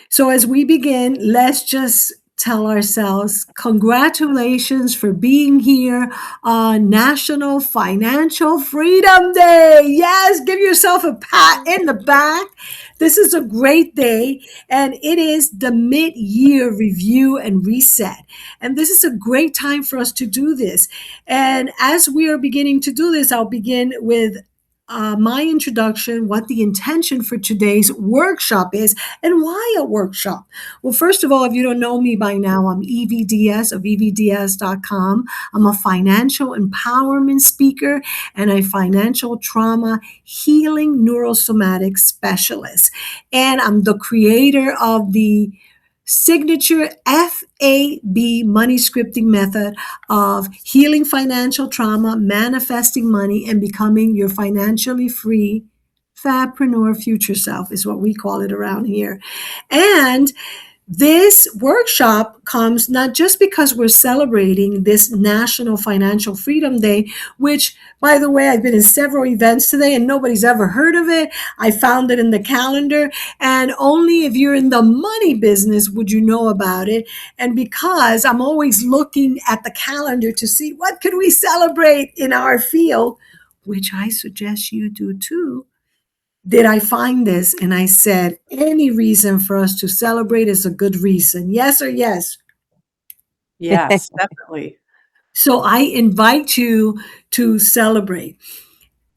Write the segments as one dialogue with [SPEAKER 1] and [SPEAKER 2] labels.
[SPEAKER 1] So as we begin, let's just tell ourselves congratulations for being here on National Financial Freedom Day. Yes, give yourself a pat in the back. This is a great day, and it is the mid year review and reset. And this is a great time for us to do this. And as we are beginning to do this, I'll begin with my introduction, what the intention for today's workshop is, and why a workshop. Well, first of all, if you don't know me by now, I'm Evie Diaz of evdiaz.com. I'm a financial empowerment speaker and a financial trauma healing neurosomatic specialist. And I'm the creator of the signature FAB money scripting method of healing financial trauma, manifesting money, and becoming your financially free fabpreneur future self is what we call it around here. And this workshop comes not just because we're celebrating this National Financial Freedom Day, which, by the way, I've been in several events today and nobody's ever heard of it. I found it in the calendar, and only if you're in the money business would you know about it. And because I'm always looking at the calendar to see what could we celebrate in our field, which I suggest you do too, did I find this? And I said, any reason for us to celebrate is a good reason. Yes or yes?
[SPEAKER 2] Yes, definitely.
[SPEAKER 1] So I invite you to celebrate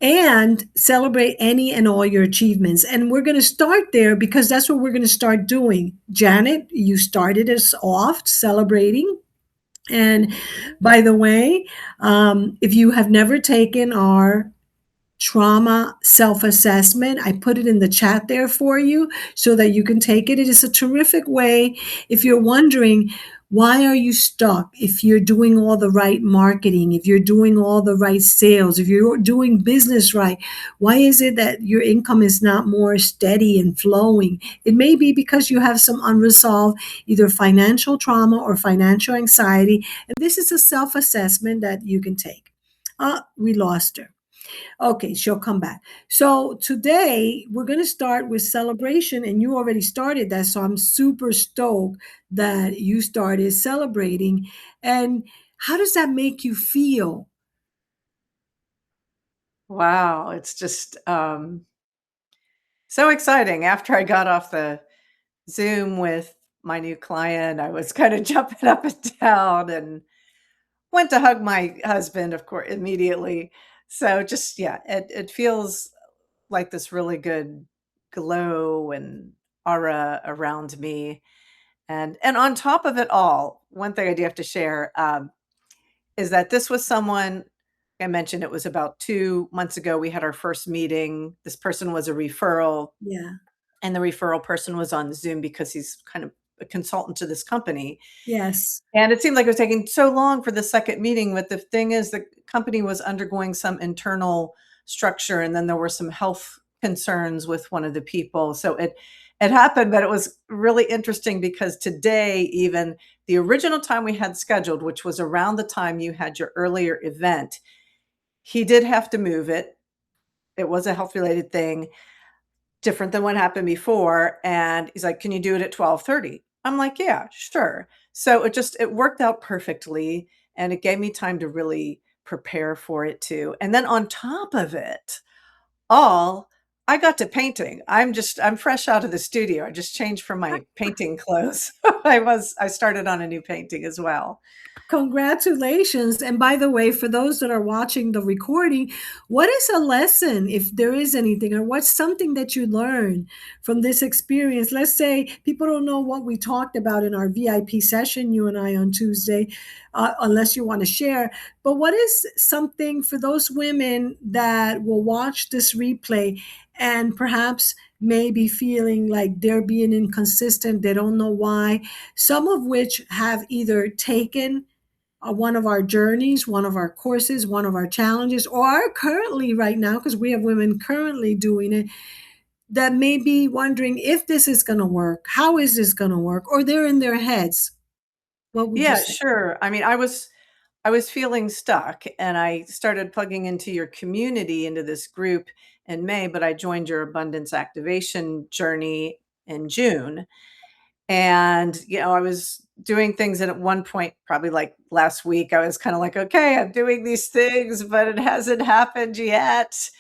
[SPEAKER 1] and celebrate any and all your achievements. And we're going to start there because that's what we're going to start doing. Janet, you started us off celebrating. And by the way, if you have never taken our trauma self assessment. I put it in the chat there for you so that you can take it. It is a terrific way if you're wondering, why are you stuck? If you're doing all the right marketing, if you're doing all the right sales, if you're doing business right, why is it that your income is not more steady and flowing? It may be because you have some unresolved either financial trauma or financial anxiety. And this is a self assessment that you can take. We lost her. Okay, she'll come back. So today we're going to start with celebration, and you already started that. So I'm super stoked that you started celebrating. And how does that make you feel?
[SPEAKER 2] Wow, it's just so exciting. After I got off the Zoom with my new client, I was kind of jumping up and down and went to hug my husband, of course, immediately. So just yeah, it feels like this really good glow and aura around me. And on top of it all, one thing I do have to share is that this was someone I mentioned. It was about 2 months ago. We had our first meeting. This person was a referral,
[SPEAKER 1] Yeah.
[SPEAKER 2] and the referral person was on Zoom because he's kind of a consultant to this company.
[SPEAKER 1] Yes.
[SPEAKER 2] And it seemed like it was taking so long for the second meeting. But the thing is, the company was undergoing some internal structure, and then there were some health concerns with one of the people. So it happened, but it was really interesting because today, even the original time we had scheduled, which was around the time you had your earlier event, he did have to move it. It was a health related thing, different than what happened before, and he's like, "Can you do it at 12:30?" I'm like, "Yeah, sure." So it worked out perfectly, and it gave me time to really prepare for it too. And then on top of it all, I got to painting. I'm fresh out of the studio. I just changed from my painting clothes. I started on a new painting as well.
[SPEAKER 1] Congratulations. And by the way, for those that are watching the recording, what is a lesson, if there is anything, or what's something that you learned from this experience? Let's say people don't know what we talked about in our VIP session, you and I on Tuesday, unless you want to share. But what is something for those women that will watch this replay and perhaps maybe feeling like they're being inconsistent, they don't know why, some of which have either taken one of our journeys, one of our courses, one of our challenges, or are currently right now, because we have women currently doing it, that may be wondering if this is going to work, how is this going to work, or they're in their heads. What would you
[SPEAKER 2] Yeah,
[SPEAKER 1] say?
[SPEAKER 2] sure. I mean, I was feeling stuck, and I started plugging into your community, into this group in May, but I joined your abundance activation journey in June. And, I was doing things, and at one point, probably like last week, I was kind of like, okay, I'm doing these things, but it hasn't happened yet.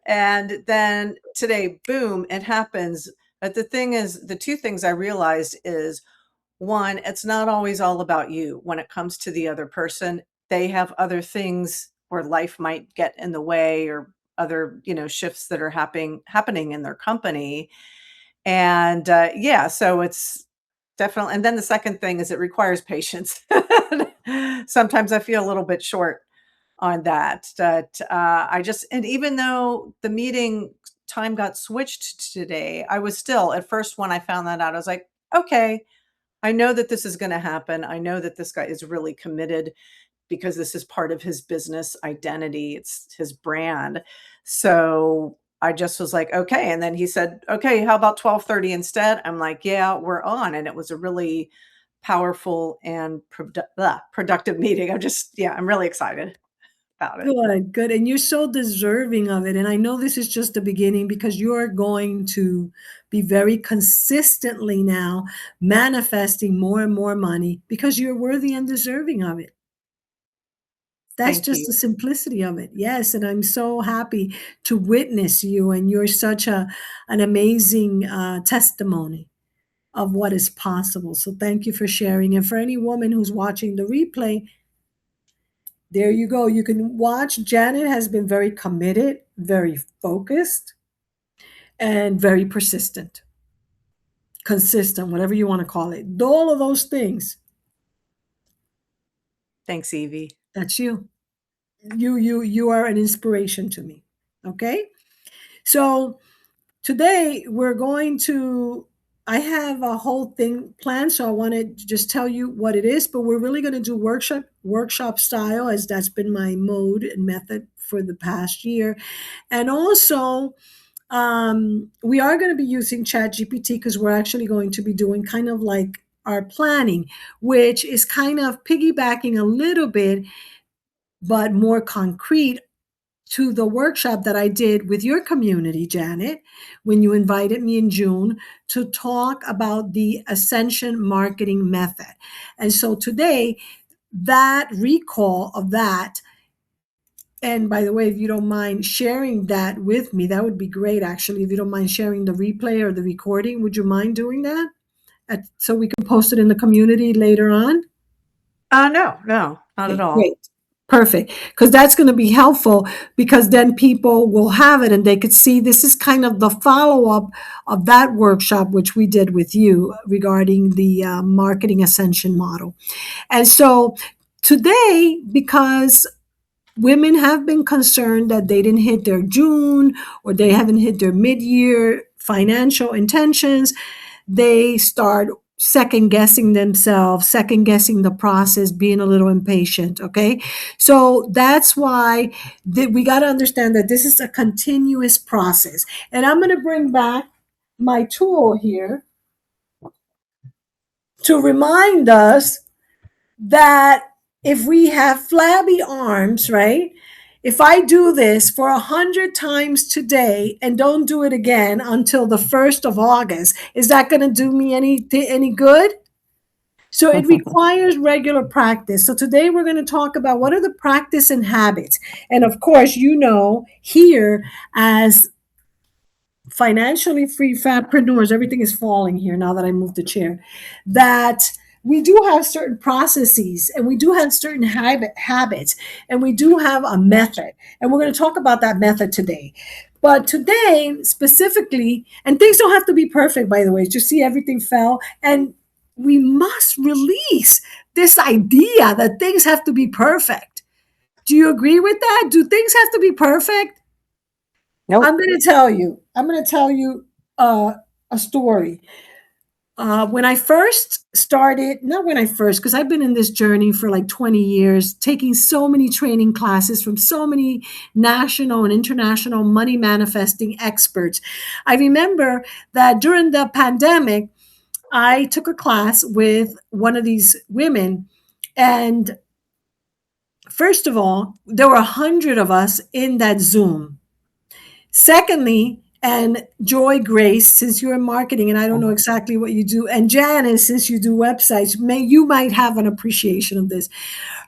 [SPEAKER 2] And then today, boom, it happens. But the thing is, the two things I realized is, one, it's not always all about you when it comes to the other person. They have other things where life might get in the way, or other, shifts that are happening in their company. And yeah, so it's definitely. And then the second thing is, it requires patience. Sometimes I feel a little bit short on that. I just, and even though the meeting time got switched today, I was still, at first, when I found that out, I was like, okay, I know that this is going to happen. I know that this guy is really committed, because this is part of his business identity. It's his brand. So I just was like, okay. And then he said, okay, how about 12:30 instead? I'm like, yeah, we're on. And it was a really powerful and productive meeting. Yeah, I'm really excited about it.
[SPEAKER 1] Good, good. And you're so deserving of it. And I know this is just the beginning, because you're going to be very consistently now manifesting more and more money, because you're worthy and deserving of it. That's
[SPEAKER 2] Thank
[SPEAKER 1] just
[SPEAKER 2] you.
[SPEAKER 1] the simplicity of it. Yes, and I'm so happy to witness you, and you're such an amazing testimony of what is possible. So thank you for sharing. And for any woman who's watching the replay, there you go. You can watch. Janet has been very committed, very focused, and very persistent, consistent, whatever you want to call it. All of those things,
[SPEAKER 2] Thanks, Evie.
[SPEAKER 1] that's you. You are an inspiration to me. Okay? So today we're going to, I have a whole thing planned, so I want to just tell you what it is, but we're really going to do workshop style, as that's been my mode and method for the past year. And also, we are going to be using ChatGPT, because we're actually going to be doing kind of like our planning, which is kind of piggybacking a little bit, but more concrete, to the workshop that I did with your community, Janet, when you invited me in June to talk about the Ascension Marketing Method. And so today, that recall of that, and by the way, if you don't mind sharing that with me, that would be great, actually. If you don't mind sharing the replay or the recording, would you mind doing that? So we can post it in the community later on?
[SPEAKER 2] No, no, not at
[SPEAKER 1] Okay,
[SPEAKER 2] all.
[SPEAKER 1] great. Perfect. Because that's going to be helpful, because then people will have it and they could see this is kind of the follow up of that workshop, which we did with you regarding the marketing ascension model. And so today, because women have been concerned that they didn't hit their June, or they haven't hit their mid year financial intentions, they start second guessing themselves, second guessing the process, being a little impatient. Okay. So that's why we got to understand that this is a continuous process. And I'm going to bring back my tool here to remind us that if we have flabby arms, right? If I do this for 100 times today and don't do it again until the 1st of August, is that going to do me any good? So it requires regular practice. So today we're going to talk about what are the practice and habits. And of course, here as financially free fampreneurs, everything is falling here now that I moved the chair, that we do have certain processes, and we do have certain habits, and we do have a method. And we're going to talk about that method today. But today, specifically, and things don't have to be perfect, by the way, just see everything fell. And we must release this idea that things have to be perfect. Do you agree with that? Do things have to be perfect?
[SPEAKER 2] Nope.
[SPEAKER 1] I'm going to tell you. I'm going to tell you a story. When I first started, not when I first, because I've been in this journey for like 20 years, taking so many training classes from so many national and international money manifesting experts. I remember that during the pandemic, I took a class with one of these women. And first of all, there were 100 of us in that Zoom. Secondly, And Joy Grace, since you're in marketing, and I don't know exactly what you do, and Janice, since you do websites, you might have an appreciation of this.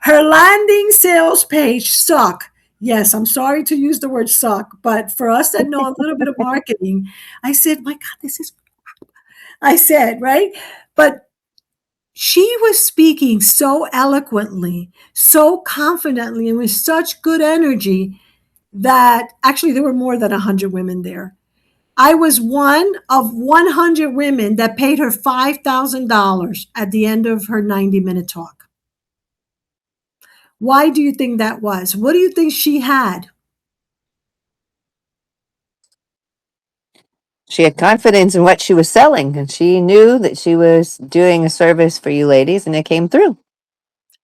[SPEAKER 1] Her landing sales page suck. Yes, I'm sorry to use the word suck, but for us that know a little bit of marketing, I said, my God, this is, I said, right? But she was speaking so eloquently, so confidently, and with such good energy that actually there were more than 100 women there. I was one of 100 women that paid her $5,000 at the end of her 90-minute talk. Why do you think that was? What do you think she had?
[SPEAKER 3] She had confidence in what she was selling, and she knew that she was doing a service for you ladies, and it came through.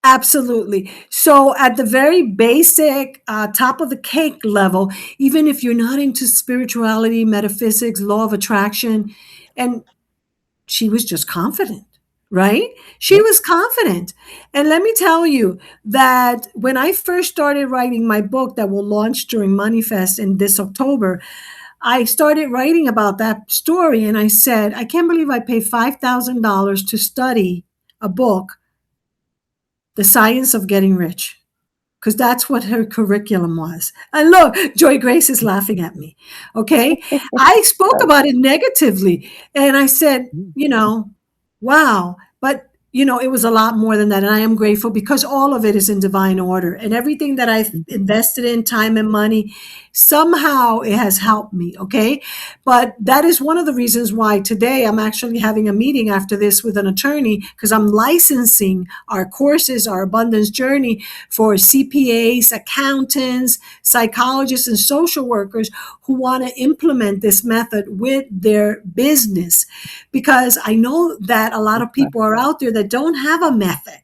[SPEAKER 1] Absolutely. So at the very basic, top of the cake level, even if you're not into spirituality, metaphysics, law of attraction, and she was just confident, right? She was confident. And let me tell you that when I first started writing my book that will launch during Moneyfest in this October, I started writing about that story. And I said, I can't believe I paid $5,000 to study a book, The Science of Getting Rich, because that's what her curriculum was. And look, Joy Grace is laughing at me. Okay. I spoke about it negatively. And I said, wow. But, it was a lot more than that. And I am grateful because all of it is in divine order. And everything that I've invested in, time and money, somehow it has helped me. Okay. But that is one of the reasons why today I'm actually having a meeting after this with an attorney, because I'm licensing our courses, our abundance journey, for CPAs, accountants, psychologists, and social workers who want to implement this method with their business. Because I know that a lot of people are out there that don't have a method,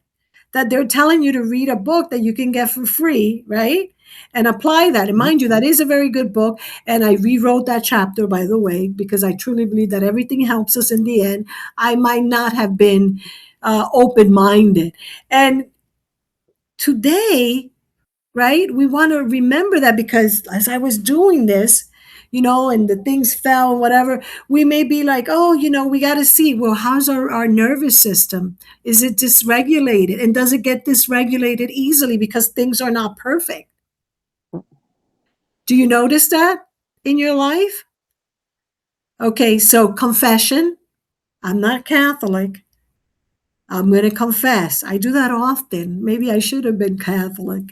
[SPEAKER 1] that they're telling you to read a book that you can get for free, right? And apply that. And mind you, that is a very good book. And I rewrote that chapter, by the way, because I truly believe that everything helps us in the end. I might not have been open-minded. And today, right, we want to remember that, because as I was doing this, and the things fell, whatever, we may be like, oh, we got to see, well, how's our nervous system? Is it dysregulated? And does it get dysregulated easily because things are not perfect? Do you notice that in your life? Okay, so confession. I'm not Catholic. I'm going to confess. I do that often. Maybe I should have been Catholic.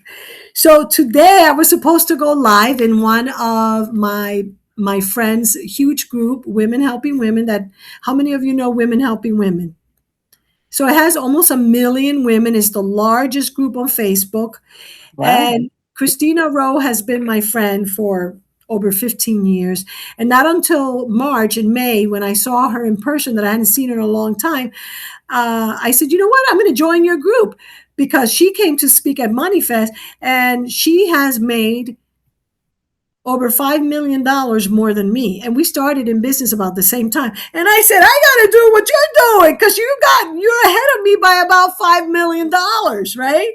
[SPEAKER 1] So today I was supposed to go live in one of my friends' huge group, Women Helping Women. That, how many of you know Women Helping Women? So it has almost 1 million women. It's the largest group on Facebook.
[SPEAKER 3] Wow.
[SPEAKER 1] And Christina Rowe has been my friend for over 15 years. And not until March and May, when I saw her in person, that I hadn't seen her in a long time, I said, you know what? I'm going to join your group, because she came to speak at Moneyfest and she has made over $5 million more than me. And we started in business about the same time. And I said, I got to do what you're doing, because you're ahead of me by about $5 million, right?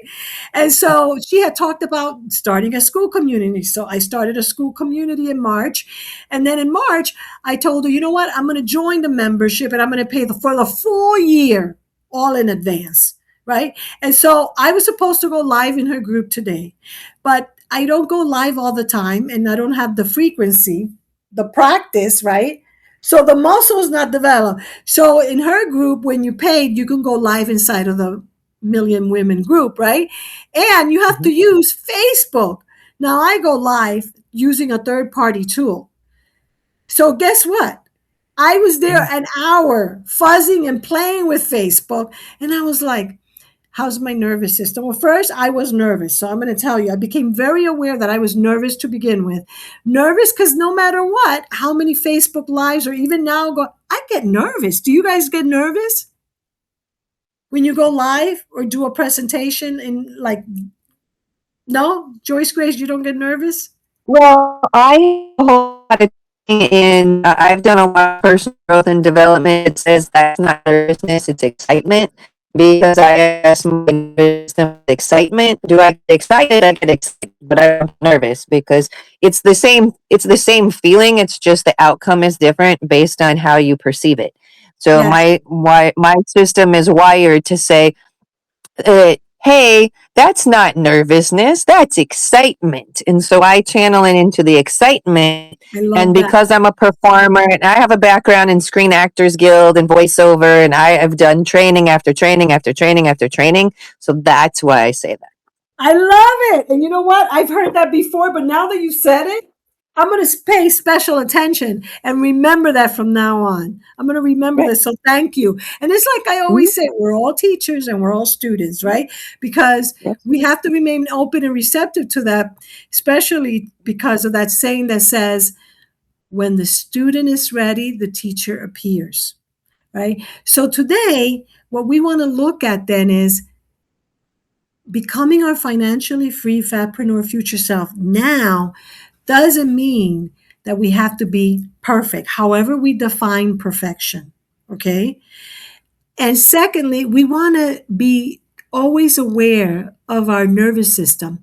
[SPEAKER 1] And so she had talked about starting a school community. So I started a school community in March. And then in March, I told her, you know what? I'm going to join the membership and I'm going to pay for the full year, all in advance, right? And so I was supposed to go live in her group today, but I don't go live all the time, and I don't have the frequency, the practice, right? So the muscle is not developed. So in her group, when you paid, you can go live inside of the Million Women group, right? And you have to use Facebook. Now I go live using a third-party tool. So guess what? I was there an hour fuzzing and playing with Facebook, and I was like, how's my nervous system? Well, first, I was nervous. So I'm going to tell you, I became very aware that I was nervous to begin with. Nervous because no matter what, how many Facebook Lives or even now I get nervous. Do you guys get nervous when you go live or do a presentation no? Joyce Grace, you don't get nervous?
[SPEAKER 3] Well, I have a whole lot of in I've done a lot of personal growth and development. It says that's not nervousness, it's excitement. because I asked my nervous system with excitement. Do I get excited? I get excited, but I don't get nervous because it's the same. It's the same feeling. It's just the outcome is different based on how you perceive it. So
[SPEAKER 1] Yes.
[SPEAKER 3] my system is wired to say, hey, that's not nervousness, that's excitement. And so I channel it into the excitement.
[SPEAKER 1] I love
[SPEAKER 3] And
[SPEAKER 1] that.
[SPEAKER 3] because I'm a performer and I have a background in Screen Actors Guild and voiceover, and I have done training after training after training after training. So that's why I say that.
[SPEAKER 1] I love it. And you know what? I've heard that before, but now that you said it, I'm going to pay special attention and remember that from now on. I'm going to remember
[SPEAKER 3] Right.
[SPEAKER 1] this. So thank you. And it's like I
[SPEAKER 3] Mhm.
[SPEAKER 1] always say, we're all teachers and we're all students, right? Because
[SPEAKER 3] Yes.
[SPEAKER 1] we have to remain open and receptive to that, especially because of that saying that says, when the student is ready, the teacher appears, right? So today, what we want to look at then is becoming our financially free fatpreneur future self now doesn't mean that we have to be perfect, however we define perfection. Okay. And secondly, we want to be always aware of our nervous system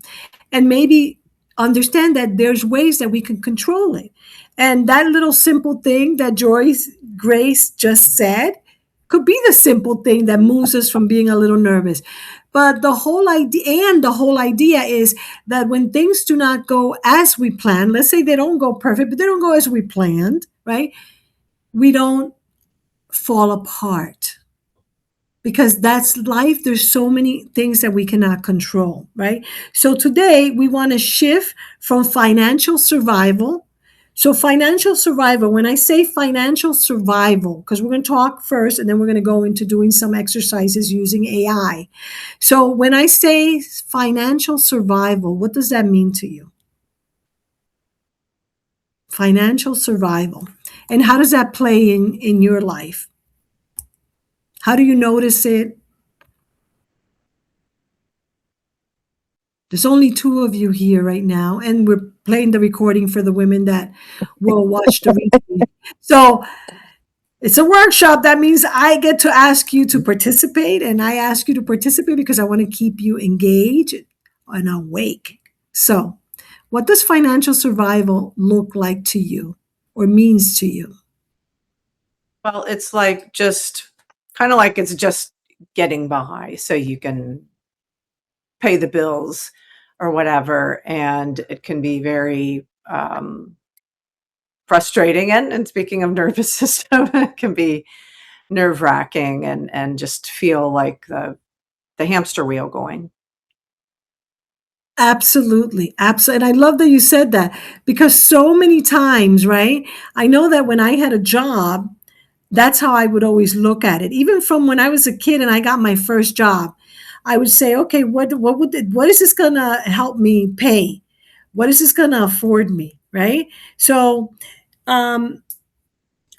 [SPEAKER 1] and maybe understand that there's ways that we can control it. And that little simple thing that Joyce Grace just said could be the simple thing that moves us from being a little nervous. But the whole idea is that when things do not go as we plan, let's say they don't go perfect, but they don't go as we planned, right? We don't fall apart because that's life. There's so many things that we cannot control, right? So today we want to shift from financial survival. So financial survival, when I say financial survival, because we're going to talk first and then we're going to go into doing some exercises using AI. So when I say financial survival, what does that mean to you? Financial survival. And how does that play in your life? How do you notice it? There's only two of you here right now, and we're playing the recording for the women that will watch the replay. So it's a workshop. That means I get to ask you to participate, and I ask you to participate because I want to keep you engaged and awake. So, what does financial survival look like to you or means to you?
[SPEAKER 2] Well, it's like just kind of like it's just getting by so you can pay the bills or whatever. And it can be very frustrating. And speaking of nervous system, it can be nerve wracking and just feel like the hamster wheel going.
[SPEAKER 1] Absolutely. Absolutely. And I love that you said that because so many times, right? I know that when I had a job, that's how I would always look at it. Even from when I was a kid and I got my first job, I would say, okay, what is this gonna help me pay? What is this gonna afford me? Right? So um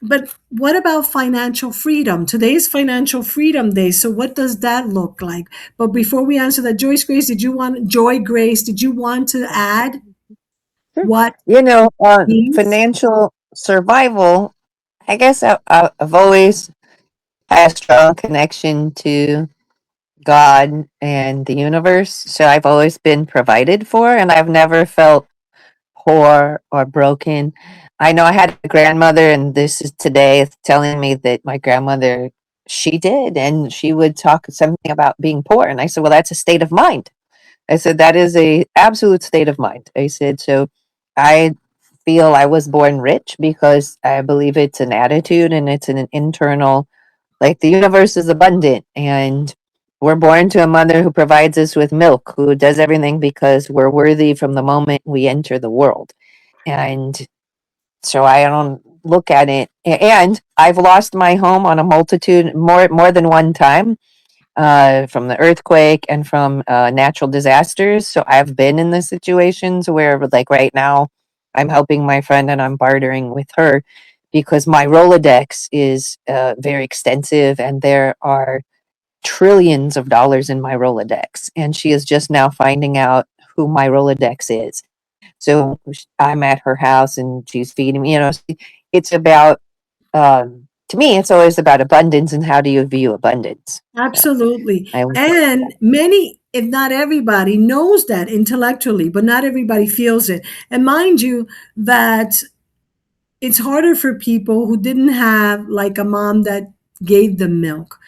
[SPEAKER 1] but what about financial freedom? Today is Financial Freedom Day. So what does that look like? But before we answer that, Joy Grace, did you want to add
[SPEAKER 3] Sure.
[SPEAKER 1] what
[SPEAKER 3] You know,
[SPEAKER 1] means?
[SPEAKER 3] financial survival, I guess I've always had a strong connection to God and the universe. So I've always been provided for, and I've never felt poor or broken. I know I had a grandmother, and this is today telling me that my grandmother, she did, and she would talk something about being poor. And I said, well, that's a state of mind. I said, that is a absolute state of mind. I said, so I feel I was born rich because I believe it's an attitude and it's an internal, like the universe is abundant and we're born to a mother who provides us with milk, who does everything because we're worthy from the moment we enter the world. And so I don't look at it. And I've lost my home on a multitude, more than one time, from the earthquake and from natural disasters. So I've been in the situations where, like right now, I'm helping my friend and I'm bartering with her because my Rolodex is very extensive and there are trillions of dollars in my Rolodex. And she is just now finding out who my Rolodex is. So I'm at her house and she's feeding me. It's about to me, it's always about abundance and how do you view abundance.
[SPEAKER 1] Absolutely.
[SPEAKER 3] I always look at
[SPEAKER 1] And many, if not everybody, knows that intellectually, but not everybody feels it. And mind you, that it's harder for people who didn't have like a mom that gave them milk,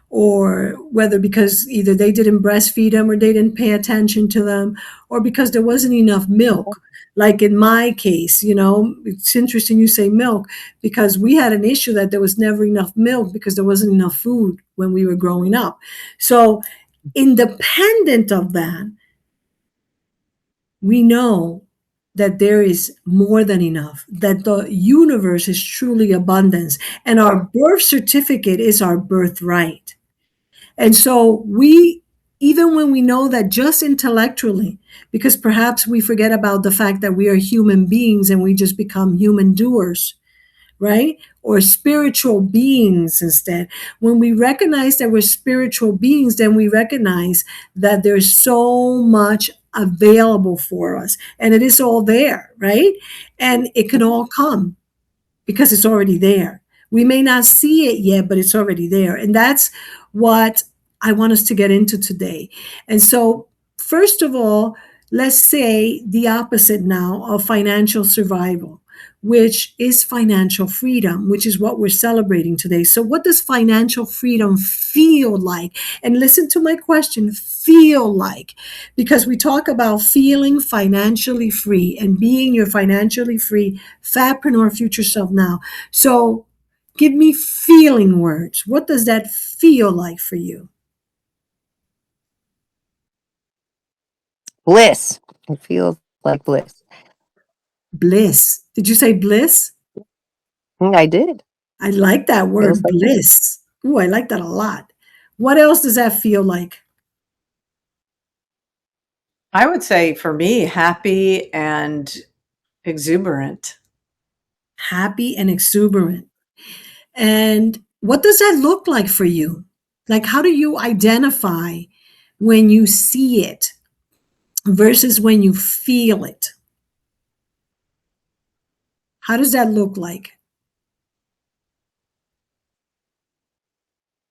[SPEAKER 1] or whether because either they didn't breastfeed them or they didn't pay attention to them, or because there wasn't enough milk. Like in my case, it's interesting you say milk, because we had an issue that there was never enough milk because there wasn't enough food when we were growing up. So, independent of that, we know that there is more than enough, that the universe is truly abundance, and our birth certificate is our birthright. And so even when we know that just intellectually, because perhaps we forget about the fact that we are human beings and we just become human doers, right? Or spiritual beings instead. When we recognize that we're spiritual beings, then we recognize that there's so much available for us, and it is all there, right? And it can all come because it's already there. We may not see it yet, but it's already there. And that's what I want us to get into today. And so, first of all, let's say the opposite now of financial survival, which is financial freedom, which is what we're celebrating today. So, what does financial freedom feel like? And listen to my question, feel like, because we talk about feeling financially free and being your financially free fatpreneur future self now. So, give me feeling words. What does that feel like for you?
[SPEAKER 3] bliss. It feels like bliss.
[SPEAKER 1] Bliss. Did you say bliss?
[SPEAKER 3] I did.
[SPEAKER 1] I like that
[SPEAKER 3] Feels
[SPEAKER 1] word,
[SPEAKER 3] like bliss.
[SPEAKER 1] bliss. Ooh, I like that a lot. What else does that feel like?
[SPEAKER 2] I would say for me, happy and exuberant.
[SPEAKER 1] Happy and exuberant. And what does that look like for you? Like, how do you identify when you see it versus when you feel it? How does that look like?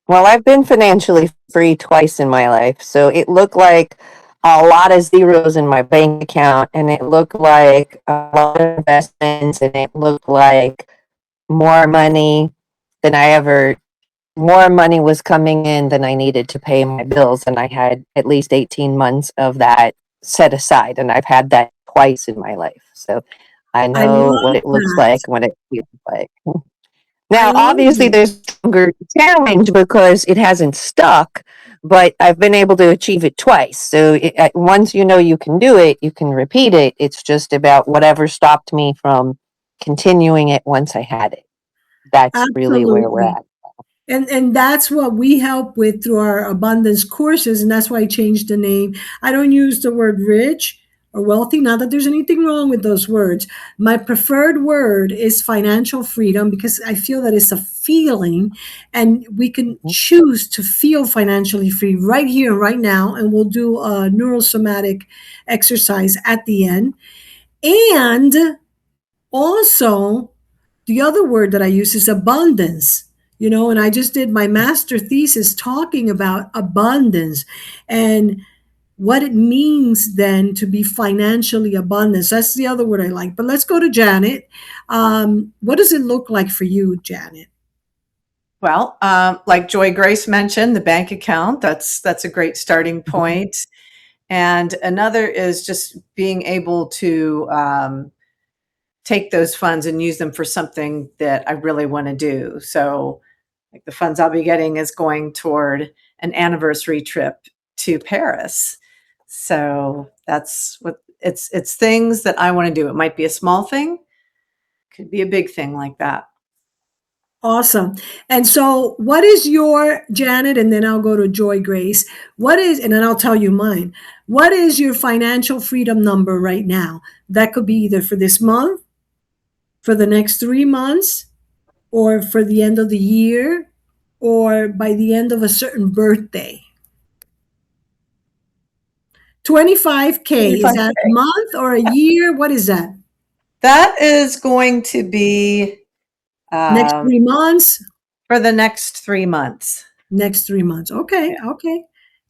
[SPEAKER 3] Well, I've been financially free twice in my life. So it looked like a lot of zeros in my bank account, and it looked like a lot of investments, and it looked like more money than I ever, more money was coming in than I needed to pay my bills. And I had at least 18 months of that set aside. And I've had that twice in my life. So I
[SPEAKER 1] I
[SPEAKER 3] know what
[SPEAKER 1] love
[SPEAKER 3] it looks
[SPEAKER 1] that.
[SPEAKER 3] like, what it feels like.
[SPEAKER 1] I
[SPEAKER 3] Now,
[SPEAKER 1] love
[SPEAKER 3] obviously,
[SPEAKER 1] it.
[SPEAKER 3] there's stronger challenge because it hasn't stuck, but I've been able to achieve it twice. So once you know you can do it, you can repeat it. It's just about whatever stopped me from continuing it once I had it. That's really where we're
[SPEAKER 1] Absolutely.
[SPEAKER 3] at.
[SPEAKER 1] And that's what we help with through our abundance courses, and that's why I changed the name. I don't use the word rich or wealthy, not that there's anything wrong with those words. My preferred word is financial freedom, because I feel that it's a feeling, and we can choose to feel financially free right here right now, and we'll do a neurosomatic exercise at the end. And also, the other word that I use is abundance. And I just did my master thesis talking about abundance and what it means then to be financially abundant. That's the other word I like. But let's go to Janet. What does it look like for you, Janet?
[SPEAKER 2] Well, like Joy Grace mentioned, the bank account, that's a great starting point. And another is just being able to take those funds and use them for something that I really want to do. So, like the funds I'll be getting is going toward an anniversary trip to Paris. So that's what it's things that I want to do. It might be a small thing, could be a big thing like that.
[SPEAKER 1] Awesome. And so, what is your, Janet, and then I'll go to Joy Grace. And then I'll tell you mine. What is your financial freedom number right now? That could be either for this month, for the next 3 months, or for the end of the year, or by the end of a certain birthday. 25K, is that a
[SPEAKER 2] 25K.
[SPEAKER 1] month or a year? What is that?
[SPEAKER 2] That is going to be
[SPEAKER 1] Next
[SPEAKER 2] um,
[SPEAKER 1] 3 months?
[SPEAKER 2] For the next 3 months.
[SPEAKER 1] Next 3 months. Okay. Okay.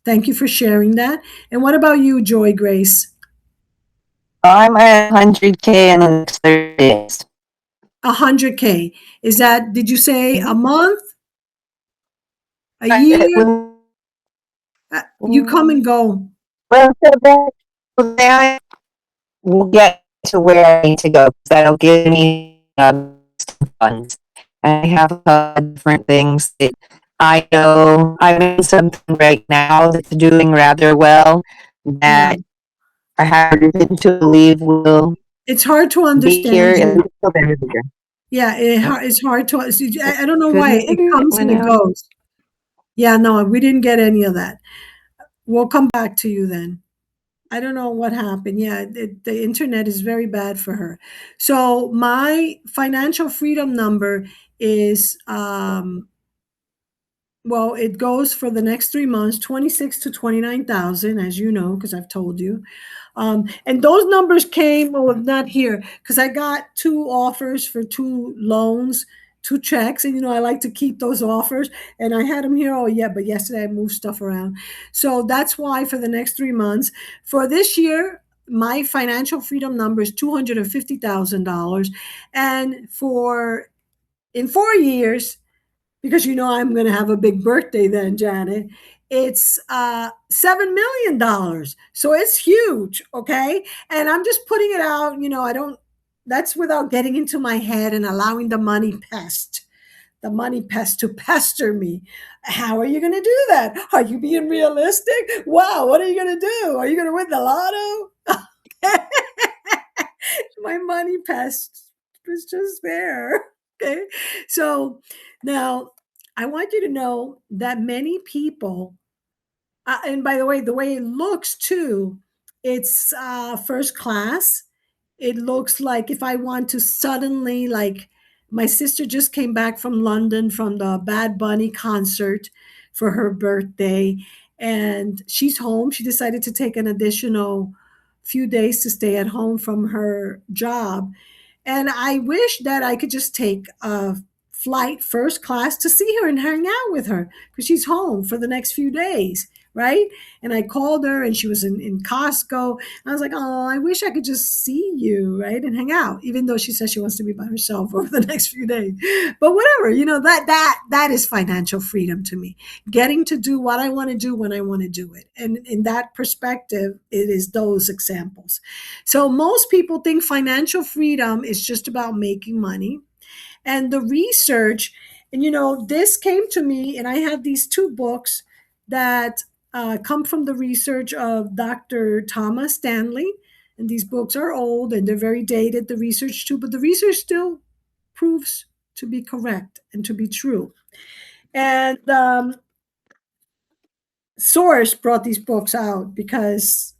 [SPEAKER 1] Thank you for sharing that. And what about you, Joy Grace?
[SPEAKER 3] I'm at 100K in the next 30 days.
[SPEAKER 1] 100K. Is that, did you say a
[SPEAKER 3] Mhm.
[SPEAKER 1] month? A
[SPEAKER 3] It
[SPEAKER 1] year?
[SPEAKER 3] will-
[SPEAKER 1] You come and go.
[SPEAKER 3] Well, so then I will get to where I need to go. That'll give me funds. I have a couple of different things that I know I'm in something right now that's doing rather well
[SPEAKER 1] Yeah.
[SPEAKER 3] that I have reason to believe will
[SPEAKER 1] It's hard to
[SPEAKER 3] be here
[SPEAKER 1] understand
[SPEAKER 3] at
[SPEAKER 1] you.
[SPEAKER 3] least till the end of the year.
[SPEAKER 1] Yeah, it's hard to. I don't know
[SPEAKER 3] Good
[SPEAKER 1] why it
[SPEAKER 3] night,
[SPEAKER 1] comes and it
[SPEAKER 3] everyone.
[SPEAKER 1] goes. Yeah, no, we didn't get any of that. We'll come back to you then. I don't know what happened. Yeah, the internet is very bad for her. So my financial freedom number is well, it goes for the next 3 months, 26 to 29,000, as you know, because I've told you. And those numbers came, well, not here, because I got two offers for two loans, two checks. And, I like to keep those offers. And I had them here. Oh, yeah. But yesterday I moved stuff around. So that's why for the next 3 months, for this year, my financial freedom number is $250,000. And in 4 years, because I'm going to have a big birthday then, Janet. It's $7 million, so it's huge. Okay, and I'm just putting it out. I don't. That's without getting into my head and allowing the money pest to pester me. How are you going to do that? Are you being realistic? Wow, what are you going to do? Are you going to win the lotto? My money pest was just there. Okay, so now I want you to know that many people, and by the way it looks too, it's first class. It looks like if I want to suddenly, like, my sister just came back from London from the Bad Bunny concert for her birthday, and she's home. She decided to take an additional few days to stay at home from her job, and I wish that I could just take a flight first class to see her and hang out with her because she's home for the next few days, right? And I called her and she was in Costco. I was like, oh, I wish I could just see you, right? And hang out, even though she says she wants to be by herself over the next few days. But whatever, that is financial freedom to me. Getting to do what I want to do when I want to do it. And in that perspective, it is those examples. So most people think financial freedom is just about making money. And the research, and this came to me, and I have these two books that come from the research of Dr. Thomas Stanley. And these books are old and they're very dated, the research too, but the research still proves to be correct and to be true. And Source brought these books out because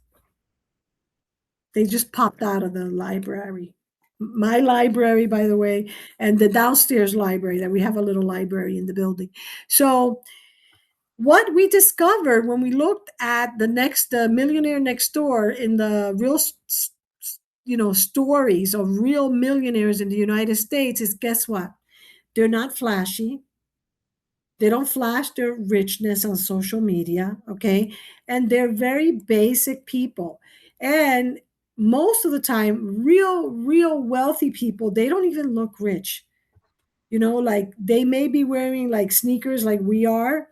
[SPEAKER 1] they just popped out of the library. My library, by the way, and the downstairs library, that we have a little library in the building. So what we discovered when we looked at the Millionaire Next Door, in the real stories of real millionaires in the United States, is, guess what? They're not flashy. They don't flash their richness on social media, okay? And they're very basic people. And most of the time, real wealthy people, they don't even look rich. Like, they may be wearing like sneakers like we are,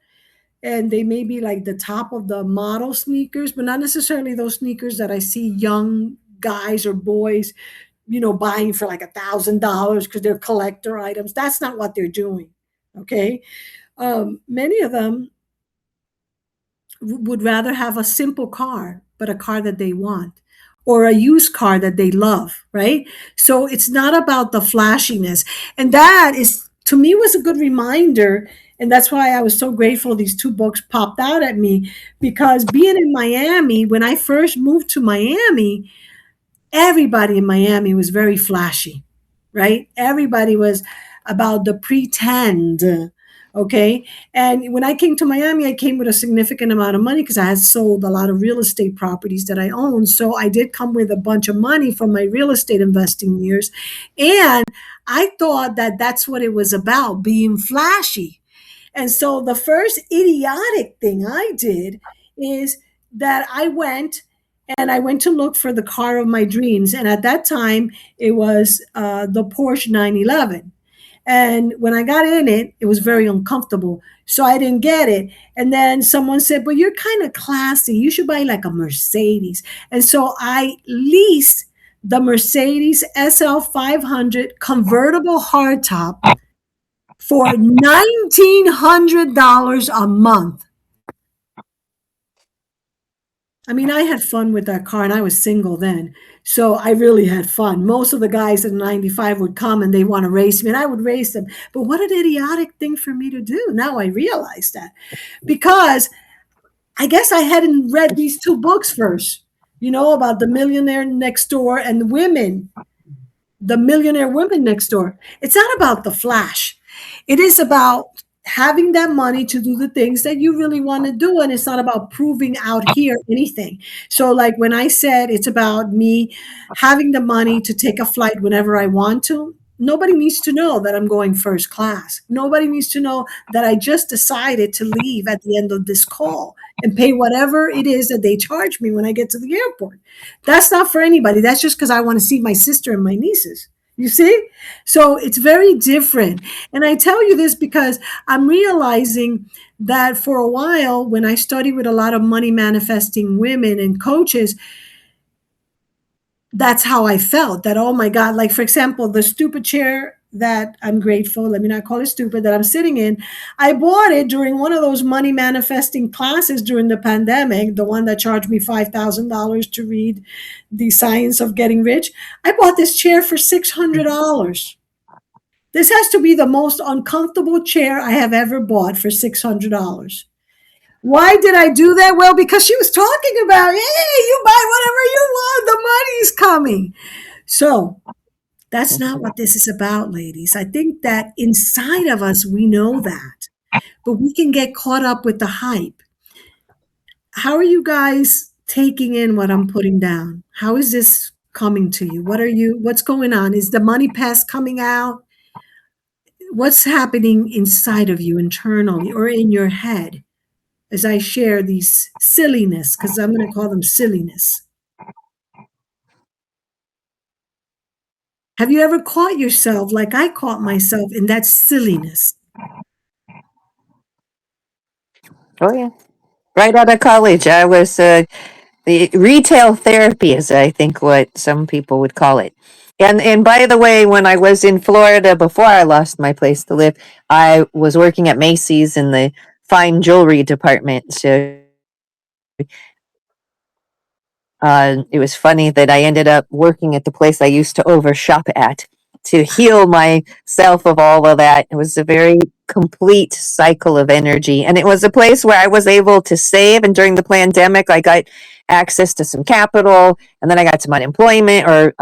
[SPEAKER 1] and they may be like the top of the model sneakers, but not necessarily those sneakers that I see young guys or boys, buying for like $1,000 because they're collector items. That's not what they're doing. Okay. Many of them would rather have a simple car, but a car that they want, or a used car that they love, right? So it's not about the flashiness. And that is, to me, was a good reminder. And that's why I was so grateful these two books popped out at me, because being in Miami, when I first moved to Miami, everybody in Miami was very flashy, right? Everybody was about the pretend, Okay. And when I came to Miami, I came with a significant amount of money because I had sold a lot of real estate properties that I owned. So I did come with a bunch of money from my real estate investing years. And I thought that that's what it was about, being flashy. And so the first idiotic thing I did is that I went to look for the car of my dreams. And at that time, it was the Porsche 911. And when I got in it, it was very uncomfortable. So I didn't get it. And then someone said, but you're kind of classy. You should buy like a Mercedes. And so I leased the Mercedes SL 500 convertible hardtop for $1,900 a month. I mean, I had fun with that car and I was single then. So I really had fun. Most of the guys in 95 would come and they want to race me and I would race them. But what an idiotic thing for me to do. Now I realize that because I guess I hadn't read these two books first, about the millionaire next door and the millionaire women next door. It's not about the flash. It is about having that money to do the things that you really want to do. And it's not about proving out here anything. So like when I said it's about me having the money to take a flight whenever I want to, nobody needs to know that I'm going first class. Nobody needs to know that I just decided to leave at the end of this call and pay whatever it is that they charge me when I get to the airport. That's not for anybody. That's just because I want to see my sister and my nieces. You see? So it's very different. And I tell you this because I'm realizing that for a while, when I studied with a lot of money manifesting women and coaches, that's how I felt that, oh my God, like for example, the stupid chair that I'm grateful, let me not call it stupid, that I'm sitting in, I bought it during one of those money manifesting classes during the pandemic, the one that charged me $5,000 to read The Science of Getting Rich. I bought this chair for $600. This has to be the most uncomfortable chair I have ever bought for $600. Why did I do that? Well, because she was talking about, hey, you buy whatever you want, the money's coming. So that's not what this is about, ladies. I think that inside of us, we know that, but we can get caught up with the hype. How are you guys taking in what I'm putting down? How is this coming to you? What's going on? Is the money pest coming out? What's happening inside of you internally or in your head as I share these silliness, because I'm going to call them silliness? Have you ever caught yourself like I caught myself in that silliness?
[SPEAKER 3] Oh yeah. Right out of college, I was the retail therapy is I think what some people would call it. And by the way, when I was in Florida before I lost my place to live, I was working at Macy's in the fine jewelry department. So it was funny that I ended up working at the place I used to overshop at to heal myself of all of that. It was a very complete cycle of energy. And it was a place where I was able to save. And during the pandemic, I got access to some capital. And then I got some unemployment or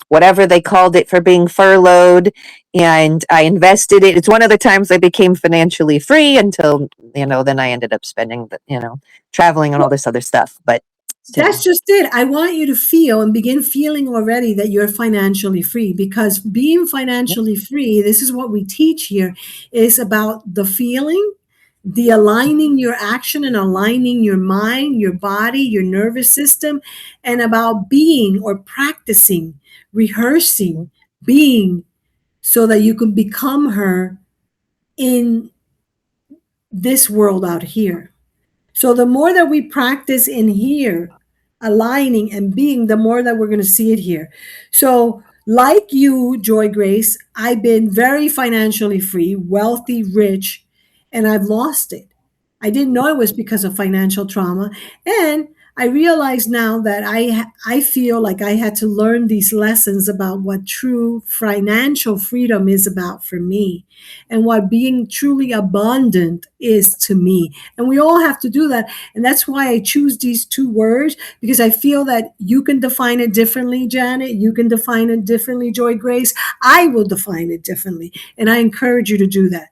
[SPEAKER 3] whatever they called it for being furloughed. And I invested it. It's one of the times I became financially free until, then I ended up spending, traveling and all this other stuff. But
[SPEAKER 1] that's just it. I want you to feel and begin feeling already that you're financially free, because being financially free, this is what we teach here, is about the feeling, the aligning your action and aligning your mind, your body, your nervous system, and about being or practicing, rehearsing, being so that you can become her in this world out here. So the more that we practice in here, aligning and being, the more that we're going to see it here. So like you, Joy Grace, I've been very financially free, wealthy, rich, and I've lost it. I didn't know it was because of financial trauma. And I realize now that I feel like I had to learn these lessons about what true financial freedom is about for me and what being truly abundant is to me. And we all have to do that. And that's why I choose these two words, because I feel that you can define it differently, Janet. You can define it differently, Joy Grace. I will define it differently. And I encourage you to do that.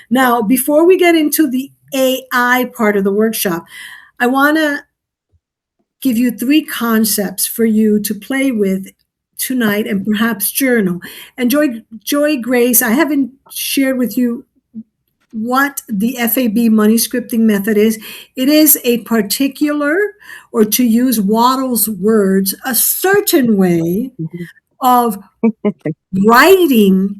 [SPEAKER 1] Now, before we get into the AI part of the workshop, I want to give you 3 concepts for you to play with tonight and perhaps journal. And Joy Grace, I haven't shared with you what the FAB money scripting method is. It is a particular, or to use Waddle's words, a certain way of writing,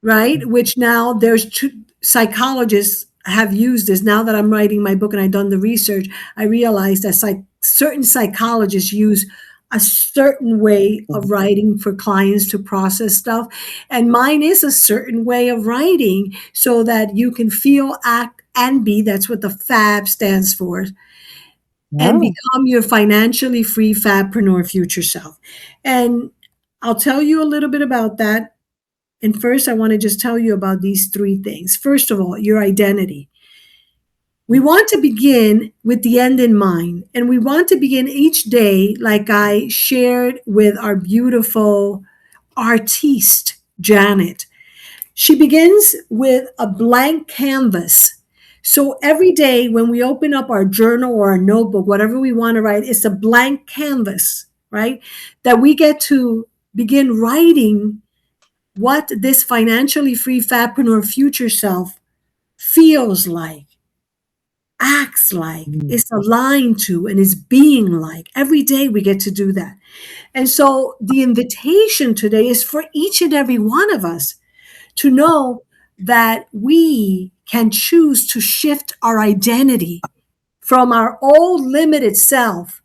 [SPEAKER 1] right? Which now there's two psychologists have used this. Now that I'm writing my book and I've done the research, I realize that certain psychologists use a certain way of writing for clients to process stuff. And mine is a certain way of writing so that you can feel, act, and be. That's what the FAB stands for. And become your financially free fabpreneur future self. And I'll tell you a little bit about that. And first, I want to just tell you about these 3 things. First of all, your identity. We want to begin with the end in mind, and we want to begin each day like I shared with our beautiful artiste, Janet. She begins with a blank canvas. So every day when we open up our journal or our notebook, whatever we want to write, it's a blank canvas, right? That we get to begin writing what this financially free fabpreneur future self feels like, acts like, is aligned to, and is being like. Every day we get to do that. And so the invitation today is for each and every one of us to know that we can choose to shift our identity from our old limited self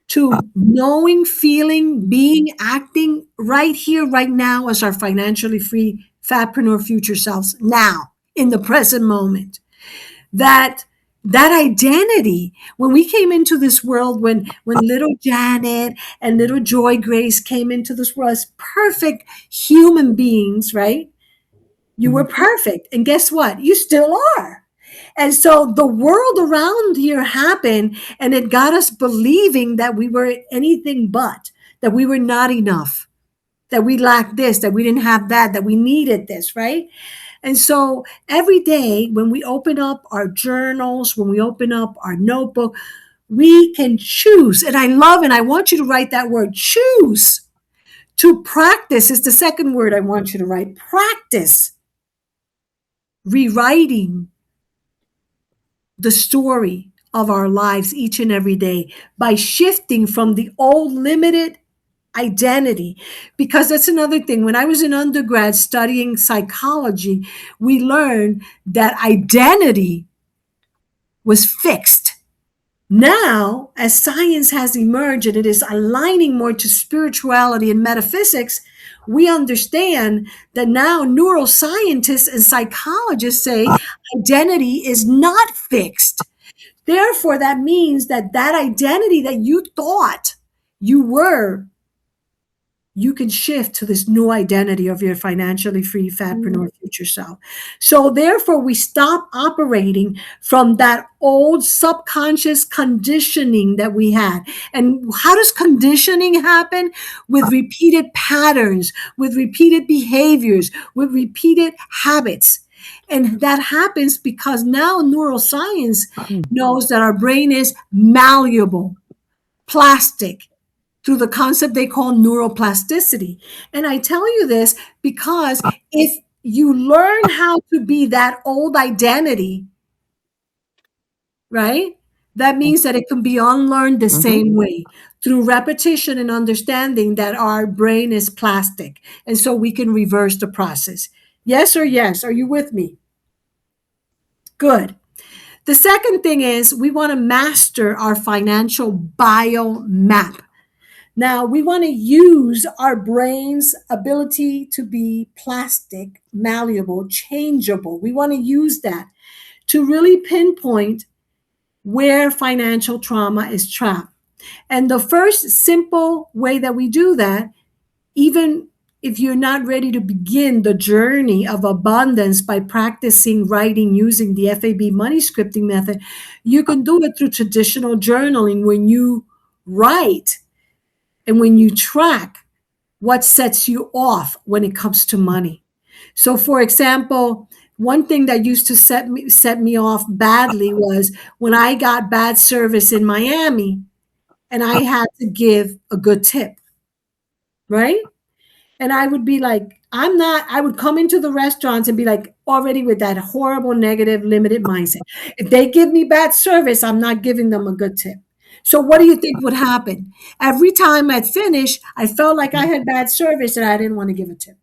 [SPEAKER 1] to knowing, feeling, being, acting right here, right now as our financially free fabpreneur future selves now in the present moment. That identity, when we came into this world, when little Janet and little Joy Grace came into this world as perfect human beings, right? You were perfect. And guess what? You still are. And so the world around here happened, and it got us believing that we were anything but, that we were not enough, that we lacked this, that we didn't have that we needed this, right? And so every day when we open up our journals, when we open up our notebook, we can choose. And I love, and I want you to write that word, choose. To practice is the second word I want you to write. Practice rewriting the story of our lives each and every day by shifting from the old limited identity. Because that's another thing. When I was in undergrad studying psychology, we learned that identity was fixed. Now, as science has emerged and it is aligning more to spirituality and metaphysics, we understand that now neuroscientists and psychologists say identity is not fixed. Therefore, that means that identity that you thought you were, you can shift to this new identity of your financially free fabpreneur future self. So therefore, we stop operating from that old subconscious conditioning that we had. And how does conditioning happen? With repeated patterns, with repeated behaviors, with repeated habits. And that happens because now neuroscience knows that our brain is malleable, plastic, through the concept they call neuroplasticity. And I tell you this because if you learn how to be that old identity, right, that means that it can be unlearned the same way through repetition and understanding that our brain is plastic. And so we can reverse the process. Yes or yes? Are you with me? Good. The second thing is we want to master our financial biomap. Now, we want to use our brain's ability to be plastic, malleable, changeable. We want to use that to really pinpoint where financial trauma is trapped. And the first simple way that we do that, even if you're not ready to begin the journey of abundance by practicing writing using the FAB money scripting method, you can do it through traditional journaling when you write and when you track what sets you off when it comes to money. So, for example, one thing that used to set me off badly was when I got bad service in Miami and I had to give a good tip, right? And I would be like, I would come into the restaurants and be like, already with that horrible, negative, limited mindset. If they give me bad service, I'm not giving them a good tip. So what do you think would happen? Every time I'd finish, I felt like I had bad service and I didn't want to give a tip.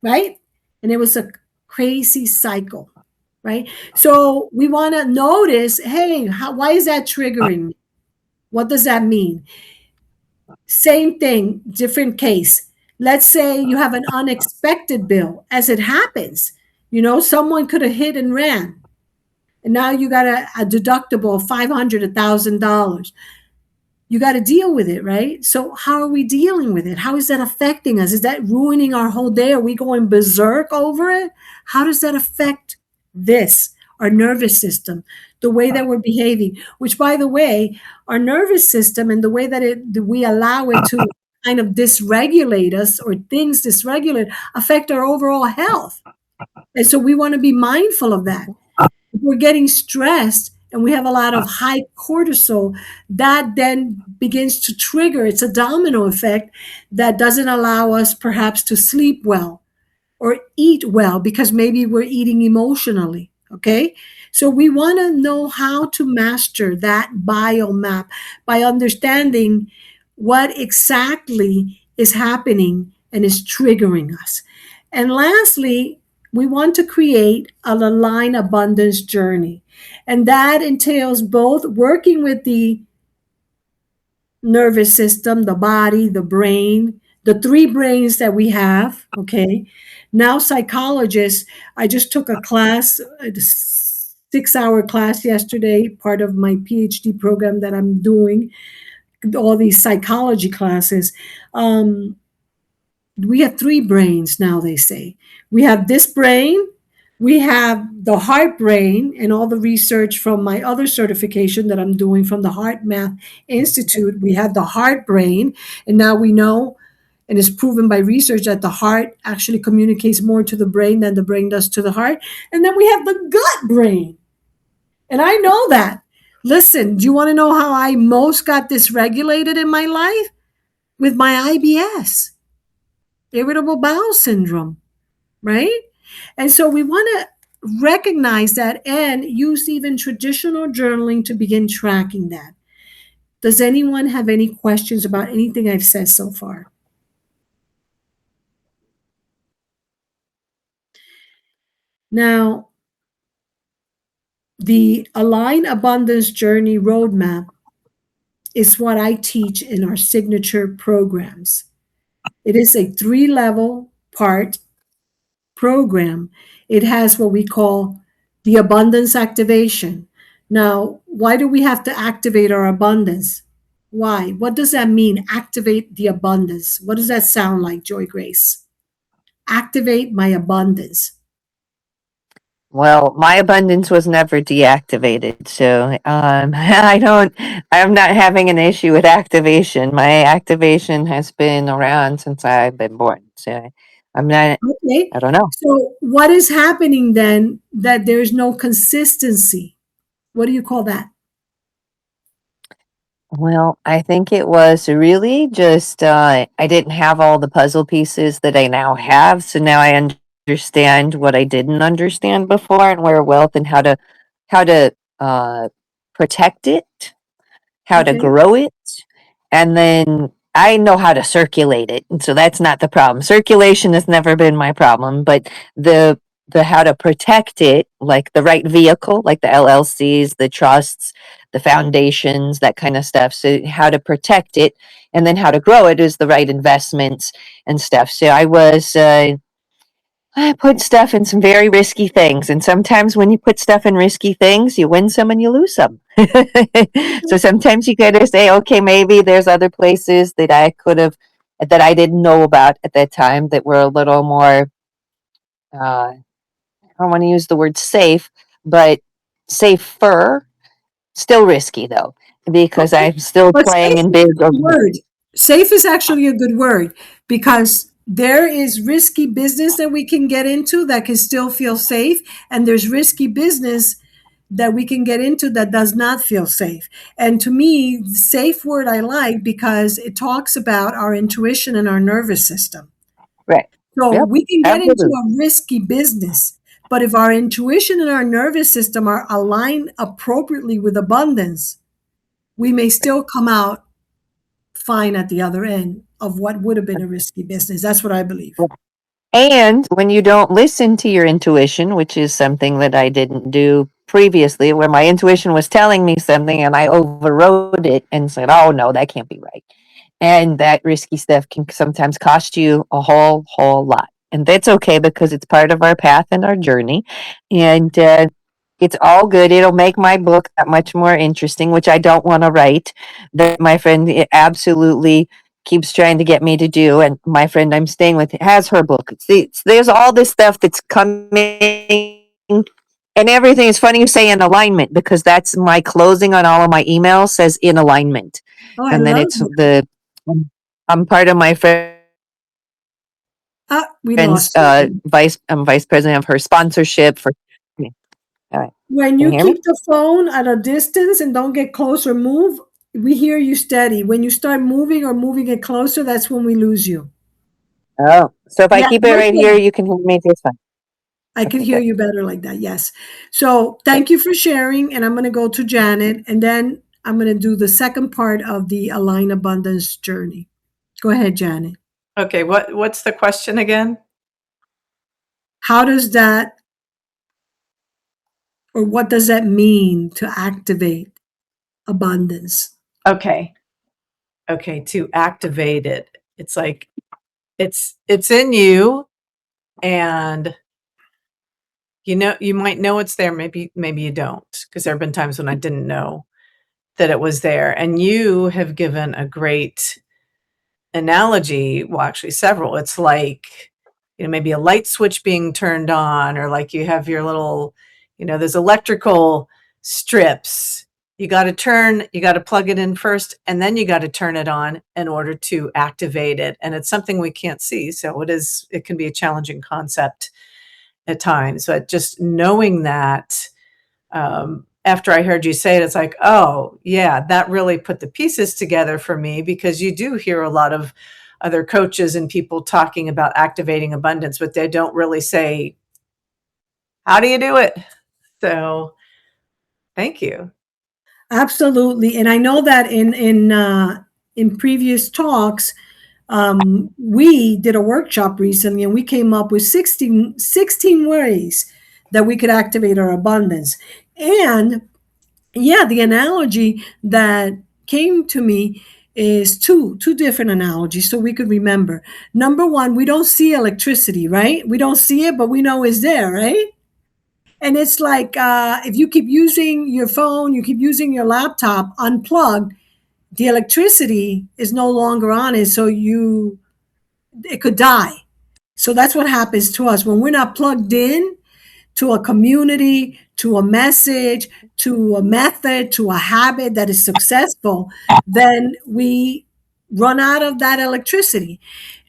[SPEAKER 1] Right? And it was a crazy cycle. Right? So we want to notice, hey, why is that triggering me? What does that mean? Same thing, different case. Let's say you have an unexpected bill, as it happens. Someone could have hit and ran, and now you got a deductible of $500, $1,000. You got to deal with it, right? So how are we dealing with it? How is that affecting us? Is that ruining our whole day? Are we going berserk over it? How does that affect our nervous system, the way that we're behaving? Which, by the way, our nervous system and the way that we allow it to kind of dysregulate us, or things dysregulate, affect our overall health. And so we want to be mindful of that. If we're getting stressed and we have a lot of high cortisol, that then begins to trigger. It's a domino effect that doesn't allow us perhaps to sleep well or eat well, because maybe we're eating emotionally. Okay. So we want to know how to master that biomap by understanding what exactly is happening and is triggering us. And lastly, we want to create an aligned abundance journey. And that entails both working with the nervous system, the body, the brain, the three brains that we have. Okay. Now, psychologists, I just took a class, a 6-hour class yesterday, part of my PhD program that I'm doing, all these psychology classes. We have three brains now, they say. We have this brain, we have the heart brain, and all the research from my other certification that I'm doing from the Heart Math Institute. We have the heart brain, and now we know, and it's proven by research, that the heart actually communicates more to the brain than the brain does to the heart. And then we have the gut brain. And I know that. Listen, do you want to know how I most got dysregulated in my life? With my IBS, irritable bowel syndrome, right? And so we want to recognize that and use even traditional journaling to begin tracking that. Does anyone have any questions about anything I've said so far? Now, the Align Abundance Journey Roadmap is what I teach in our signature programs. It is a 3-level part program. It has what we call the abundance activation. Now, why do we have to activate our abundance? Why? What does that mean? Activate the abundance. What does that sound like, Joy Grace? Activate my abundance.
[SPEAKER 3] Well, my abundance was never deactivated, so I'm not having an issue with activation. My activation has been around since I've been born, so I'm not.
[SPEAKER 1] Okay.
[SPEAKER 3] I don't know.
[SPEAKER 1] So what is happening then that there's no consistency? What do you call that?
[SPEAKER 3] Well, I think it was really just I didn't have all the puzzle pieces that I now have, so now I understand what I didn't understand before, and where wealth and how to protect it, how to
[SPEAKER 1] Okay.
[SPEAKER 3] grow it, and then I know how to circulate it. And so that's not the problem. Circulation has never been my problem, but the how to protect it, like the right vehicle, like the LLCs, the trusts, the foundations, that kind of stuff. So how to protect it, and then how to grow it is the right investments and stuff. So I was I put stuff in some very risky things. And sometimes when you put stuff in risky things, you win some and you lose some. So sometimes you got to say, okay, maybe there's other places that that I didn't know about at that time that were a little more, I don't want to use the word safe, but safer. Still risky though, because
[SPEAKER 1] Okay.
[SPEAKER 3] I'm still
[SPEAKER 1] But
[SPEAKER 3] playing
[SPEAKER 1] safe
[SPEAKER 3] in
[SPEAKER 1] is
[SPEAKER 3] big.
[SPEAKER 1] a good word. Safe is actually a good word because there is risky business that we can get into that can still feel safe, and there's risky business that we can get into that does not feel safe. And to me, safe word I like because it talks about our intuition and our nervous system.
[SPEAKER 3] Right.
[SPEAKER 1] So
[SPEAKER 3] Yep.
[SPEAKER 1] we can get into
[SPEAKER 3] Absolutely.
[SPEAKER 1] a risky business, but if our intuition and our nervous system are aligned appropriately with abundance, we may still come out fine at the other end of what would have been a risky business. That's what I believe.
[SPEAKER 3] And when you don't listen to your intuition, which is something that I didn't do previously, where my intuition was telling me something and I overrode it and said, oh no, that can't be right. And that risky stuff can sometimes cost you a whole lot. And that's okay because it's part of our path and our journey. And it's all good. It'll make my book that much more interesting, which I don't want to write. That my friend absolutely keeps trying to get me to do. And my friend I'm staying with has her book. There's all this stuff that's coming. And everything is funny you say in alignment because that's my closing on all of my emails says in alignment.
[SPEAKER 1] Oh, I
[SPEAKER 3] And then
[SPEAKER 1] love
[SPEAKER 3] it's
[SPEAKER 1] that.
[SPEAKER 3] I'm part of my
[SPEAKER 1] Ah, we
[SPEAKER 3] friend's
[SPEAKER 1] lost you.
[SPEAKER 3] I'm vice president of her sponsorship for. All right.
[SPEAKER 1] When
[SPEAKER 3] Can you
[SPEAKER 1] you
[SPEAKER 3] hear me?
[SPEAKER 1] keep the phone at a distance and don't get close or move, we hear you steady. When you start moving or moving it closer, that's when we lose you.
[SPEAKER 3] Oh, so if I
[SPEAKER 1] Yeah,
[SPEAKER 3] keep it
[SPEAKER 1] right
[SPEAKER 3] right here,
[SPEAKER 1] there.
[SPEAKER 3] you can hear me just fine.
[SPEAKER 1] I can
[SPEAKER 3] Okay,
[SPEAKER 1] hear
[SPEAKER 3] good.
[SPEAKER 1] you better like that. Yes. So thank you for sharing. And I'm going to go to Janet and then I'm going to do the second part of the Align Abundance journey. Go ahead, Janet.
[SPEAKER 2] Okay, what's the question again?
[SPEAKER 1] How does that, or what does that mean to activate abundance?
[SPEAKER 2] Okay. Okay, to activate it. It's like it's in you and you might know it's there, maybe you don't, because there have been times when I didn't know that it was there. And you have given a great analogy, well, actually several. It's like, maybe a light switch being turned on, or like you have your little, there's electrical strips. You got to plug it in first, and then you got to turn it on in order to activate it. And it's something we can't see. So it can be a challenging concept at times. But just knowing that, after I heard you say it, it's like, oh, yeah, that really put the pieces together for me, because you do hear a lot of other coaches and people talking about activating abundance, but they don't really say, how do you do it? So thank you.
[SPEAKER 1] Absolutely. And I know that in previous talks, we did a workshop recently and we came up with 16 ways that we could activate our abundance. And yeah, the analogy that came to me is two different analogies so we could remember. Number one, we don't see electricity, right? We don't see it, but we know it's there, right? And it's like if you keep using your phone, you keep using your laptop unplugged, the electricity is no longer on it, so it could die. So that's what happens to us when we're not plugged in to a community, to a message, to a method, to a habit that is successful, then we run out of that electricity.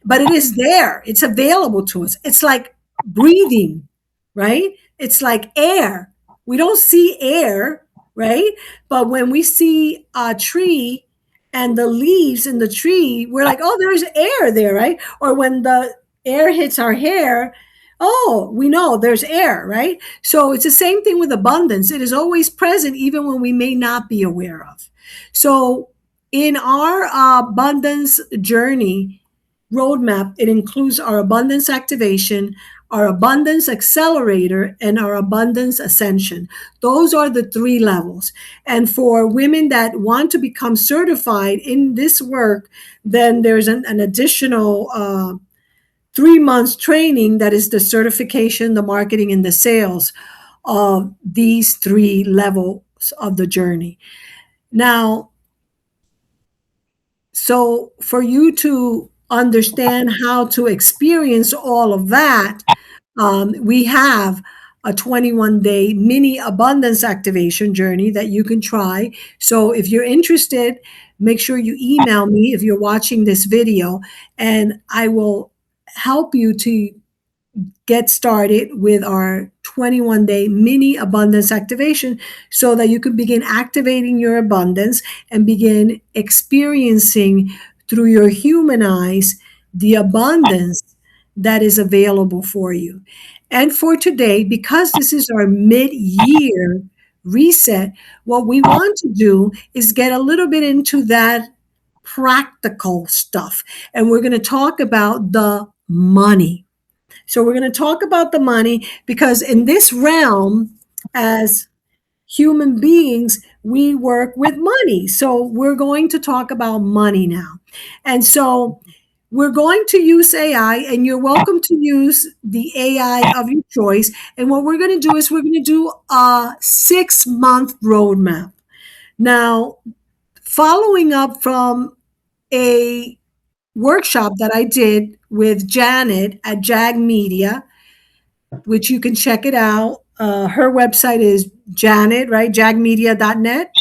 [SPEAKER 1] But it is there, it's available to us. It's like breathing, right? It's like air. We don't see air, right? But when we see a tree and the leaves in the tree, we're like, oh, there's air there, right? Or when the air hits our hair, oh, we know there's air, right? So it's the same thing with abundance. It is always present, even when we may not be aware of. So in our abundance journey roadmap, it includes our abundance activation, our abundance accelerator, and our abundance ascension. Those are the three levels. And for women that want to become certified in this work, then there's an additional 3 months training that is the certification, the marketing, and the sales of these 3 levels of the journey. Now, so for you to understand how to experience all of that, we have a 21-day mini abundance activation journey that you can try. So if you're interested, make sure you email me if you're watching this video, and I will help you to get started with our 21-day mini abundance activation so that you can begin activating your abundance and begin experiencing through your human eyes the abundance that is available for you. And for today, because this is our mid-year reset, what we want to do is get a little bit into that practical stuff. And we're going to talk about the money. So we're going to talk about the money because in this realm, as human beings, we work with money. So we're going to talk about money now. And so we're going to use AI, and you're welcome to use the AI of your choice. And what we're going to do is we're going to do a 6-month roadmap. Now, following up from a workshop that I did with Janet at Jag Media, which you can check it out. Her website is Janet, right? Jagmedia.net.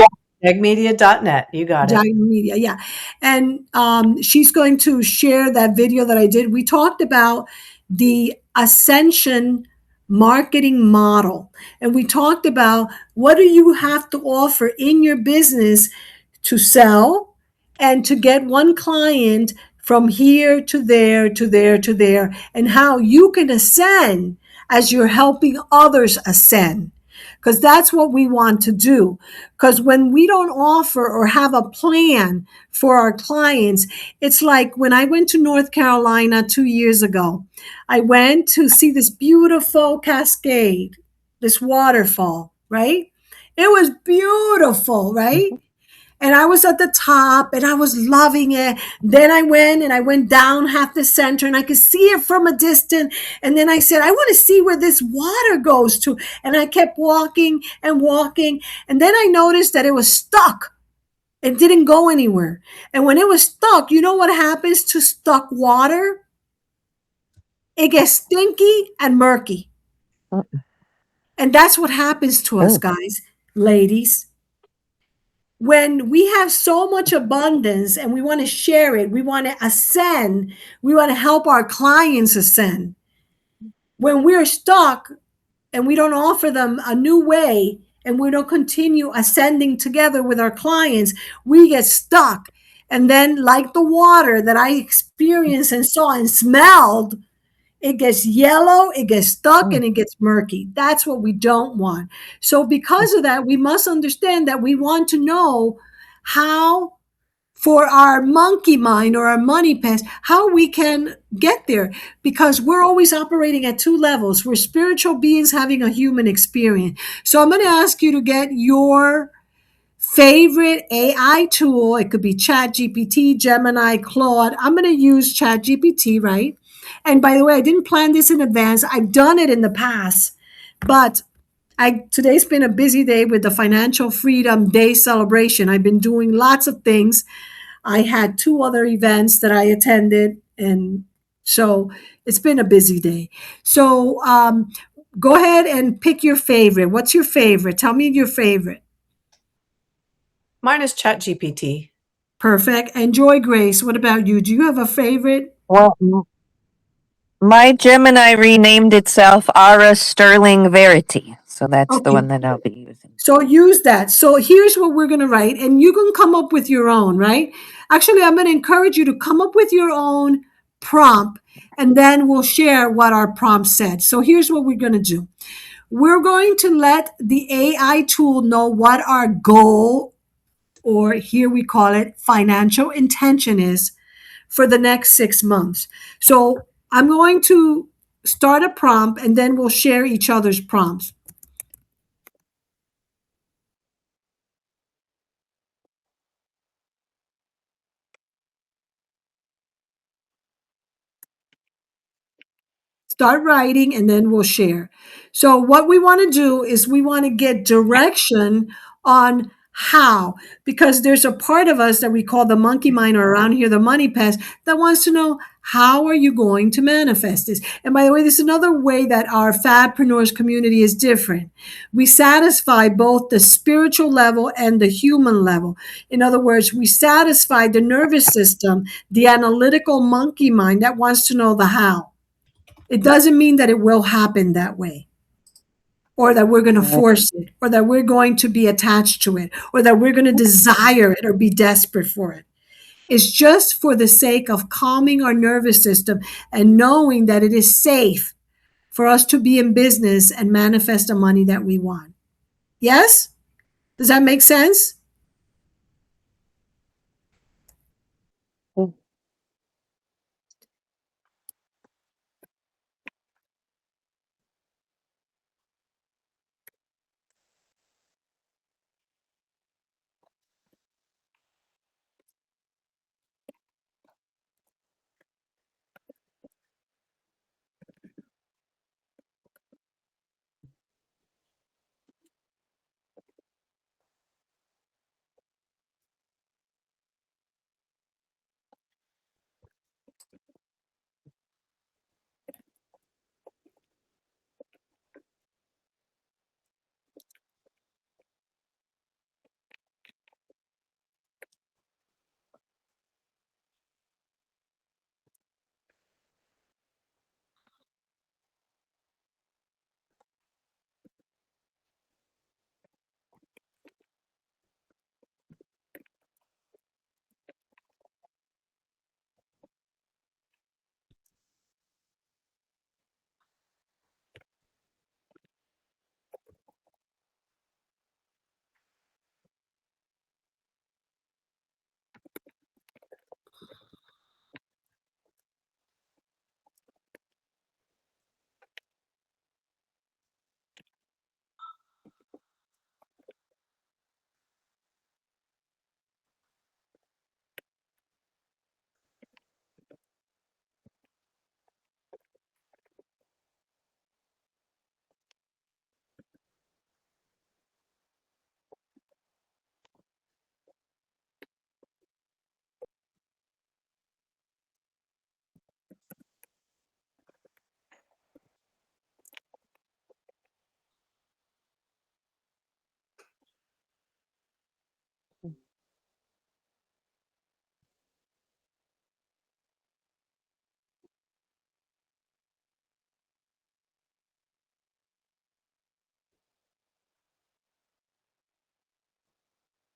[SPEAKER 2] Jagmedia.net. You got it.
[SPEAKER 1] Jag Media, yeah. And she's going to share that video that I did. We talked about the Ascension marketing model. And we talked about what do you have to offer in your business to sell and to get one client from here to there, to there, to there, and how you can ascend as you're helping others ascend. Because that's what we want to do. Because when we don't offer or have a plan for our clients, it's like when I went to North Carolina 2 years ago, I went to see this beautiful cascade, this waterfall, right? It was beautiful, right? And I was at the top and I was loving it. Then I went down half the center and I could see it from a distance. And then I said, I want to see where this water goes to. And I kept walking and walking. And then I noticed that it was stuck. It didn't go anywhere. And when it was stuck, you know what happens to stuck water? It gets stinky and murky. And that's what happens to us, guys, ladies. When we have so much abundance and we want to share it, we want to ascend, we want to help our clients ascend. When we're stuck and we don't offer them a new way and we don't continue ascending together with our clients, we get stuck. And then, like the water that I experienced and saw and smelled, it gets yellow, it gets stuck, and it gets murky. That's what we don't want. So because of that, we must understand that we want to know how, for our monkey mind or our money past, how we can get there, because we're always operating at 2 levels. We're spiritual beings having a human experience. So I'm going to ask you to get your favorite AI tool. It could be ChatGPT, Gemini, Claude. I'm going to use ChatGPT, right? And by the way, I didn't plan this in advance. I've done it in the past, but today's been a busy day with the Financial Freedom Day celebration. I've been doing lots of things. I had 2 other events that I attended, and so it's been a busy day. So go ahead and pick your favorite. What's your favorite? Tell me your favorite.
[SPEAKER 2] Mine is ChatGPT.
[SPEAKER 1] Perfect. And Joy Grace, what about you? Do you have a favorite?
[SPEAKER 3] Well, my Gemini renamed itself Ara Sterling Verity. So that's the
[SPEAKER 1] Okay.
[SPEAKER 3] one that I'll be using.
[SPEAKER 1] So use that. So here's what we're going to write, and you can come up with your own, right? Actually, I'm going to encourage you to come up with your own prompt, and then we'll share what our prompt said. So here's what we're going to do. We're going to let the AI tool know what our goal, or here we call it financial intention, is for the next 6 months. So I'm going to start a prompt, and then we'll share each other's prompts. Start writing and then we'll share. So, what we want to do is we want to get direction on how, because there's a part of us that we call the monkey mind, or around here, the money past, that wants to know how are you going to manifest this. And by the way, this is another way that our fabpreneurs community is different. We satisfy both the spiritual level and the human level. In other words, we satisfy the nervous system, the analytical monkey mind that wants to know the how. It doesn't mean that it will happen that way, or that we're going to force it, or that we're going to be attached to it, or that we're going to desire it or be desperate for it. It's just for the sake of calming our nervous system and knowing that it is safe for us to be in business and manifest the money that we want. Yes? Does that make sense?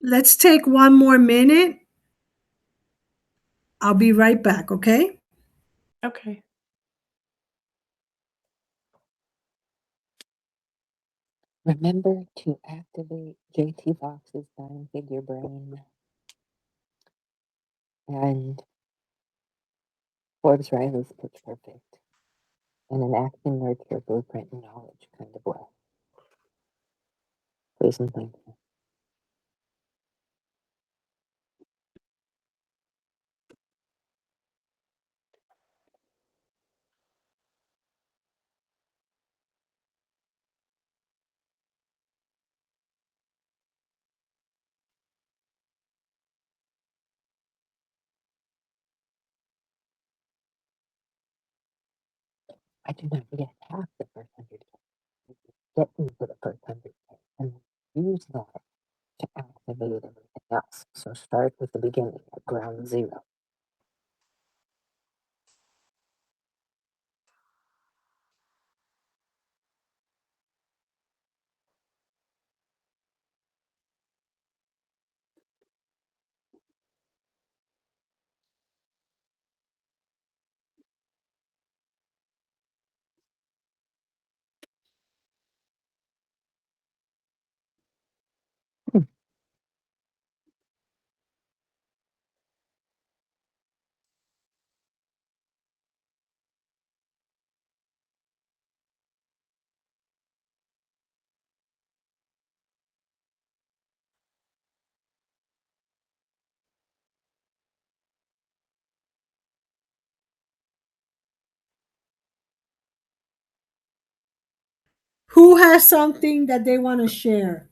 [SPEAKER 1] Let's take one more minute. I'll be right back, okay?
[SPEAKER 2] Okay.
[SPEAKER 3] Remember to activate JT Fox's nine figure brain and Forbes Riley's Pitch Perfect in an action nurture blueprint and knowledge kind of way. Please and thank you. I do not yet have the first 100K. Get into the first 100K and use that to activate everything else. So start with the beginning at ground zero.
[SPEAKER 1] Who has something that they want to share?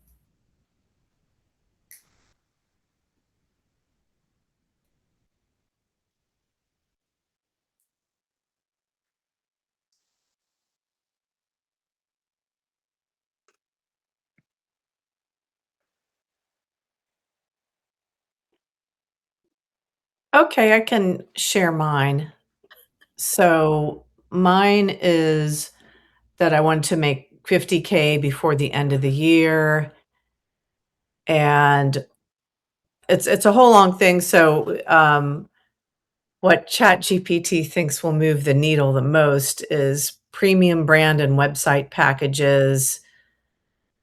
[SPEAKER 2] Okay, I can share mine. So mine is that I want to make 50K before the end of the year, and it's a whole long thing. So what ChatGPT thinks will move the needle the most is premium brand and website packages.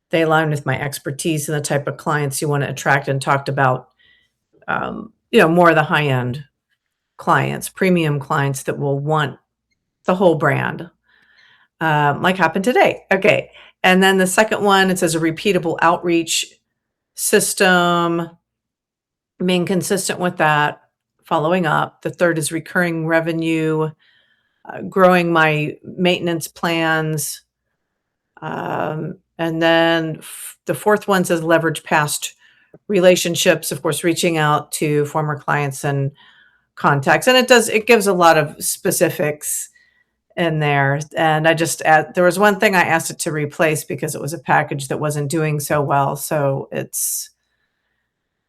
[SPEAKER 2] They align with my expertise and the type of clients you want to attract, and talked about more of the high end clients, premium clients that will want the whole brand, like happened today. Okay. And then the second one, it says a repeatable outreach system, being consistent with that, following up. The third is recurring revenue, growing my maintenance plans. And then the fourth one says leverage past relationships, of course, reaching out to former clients and contacts. And it gives a lot of specifics in there. And there was one thing I asked it to replace because it was a package that wasn't doing so well. So it's,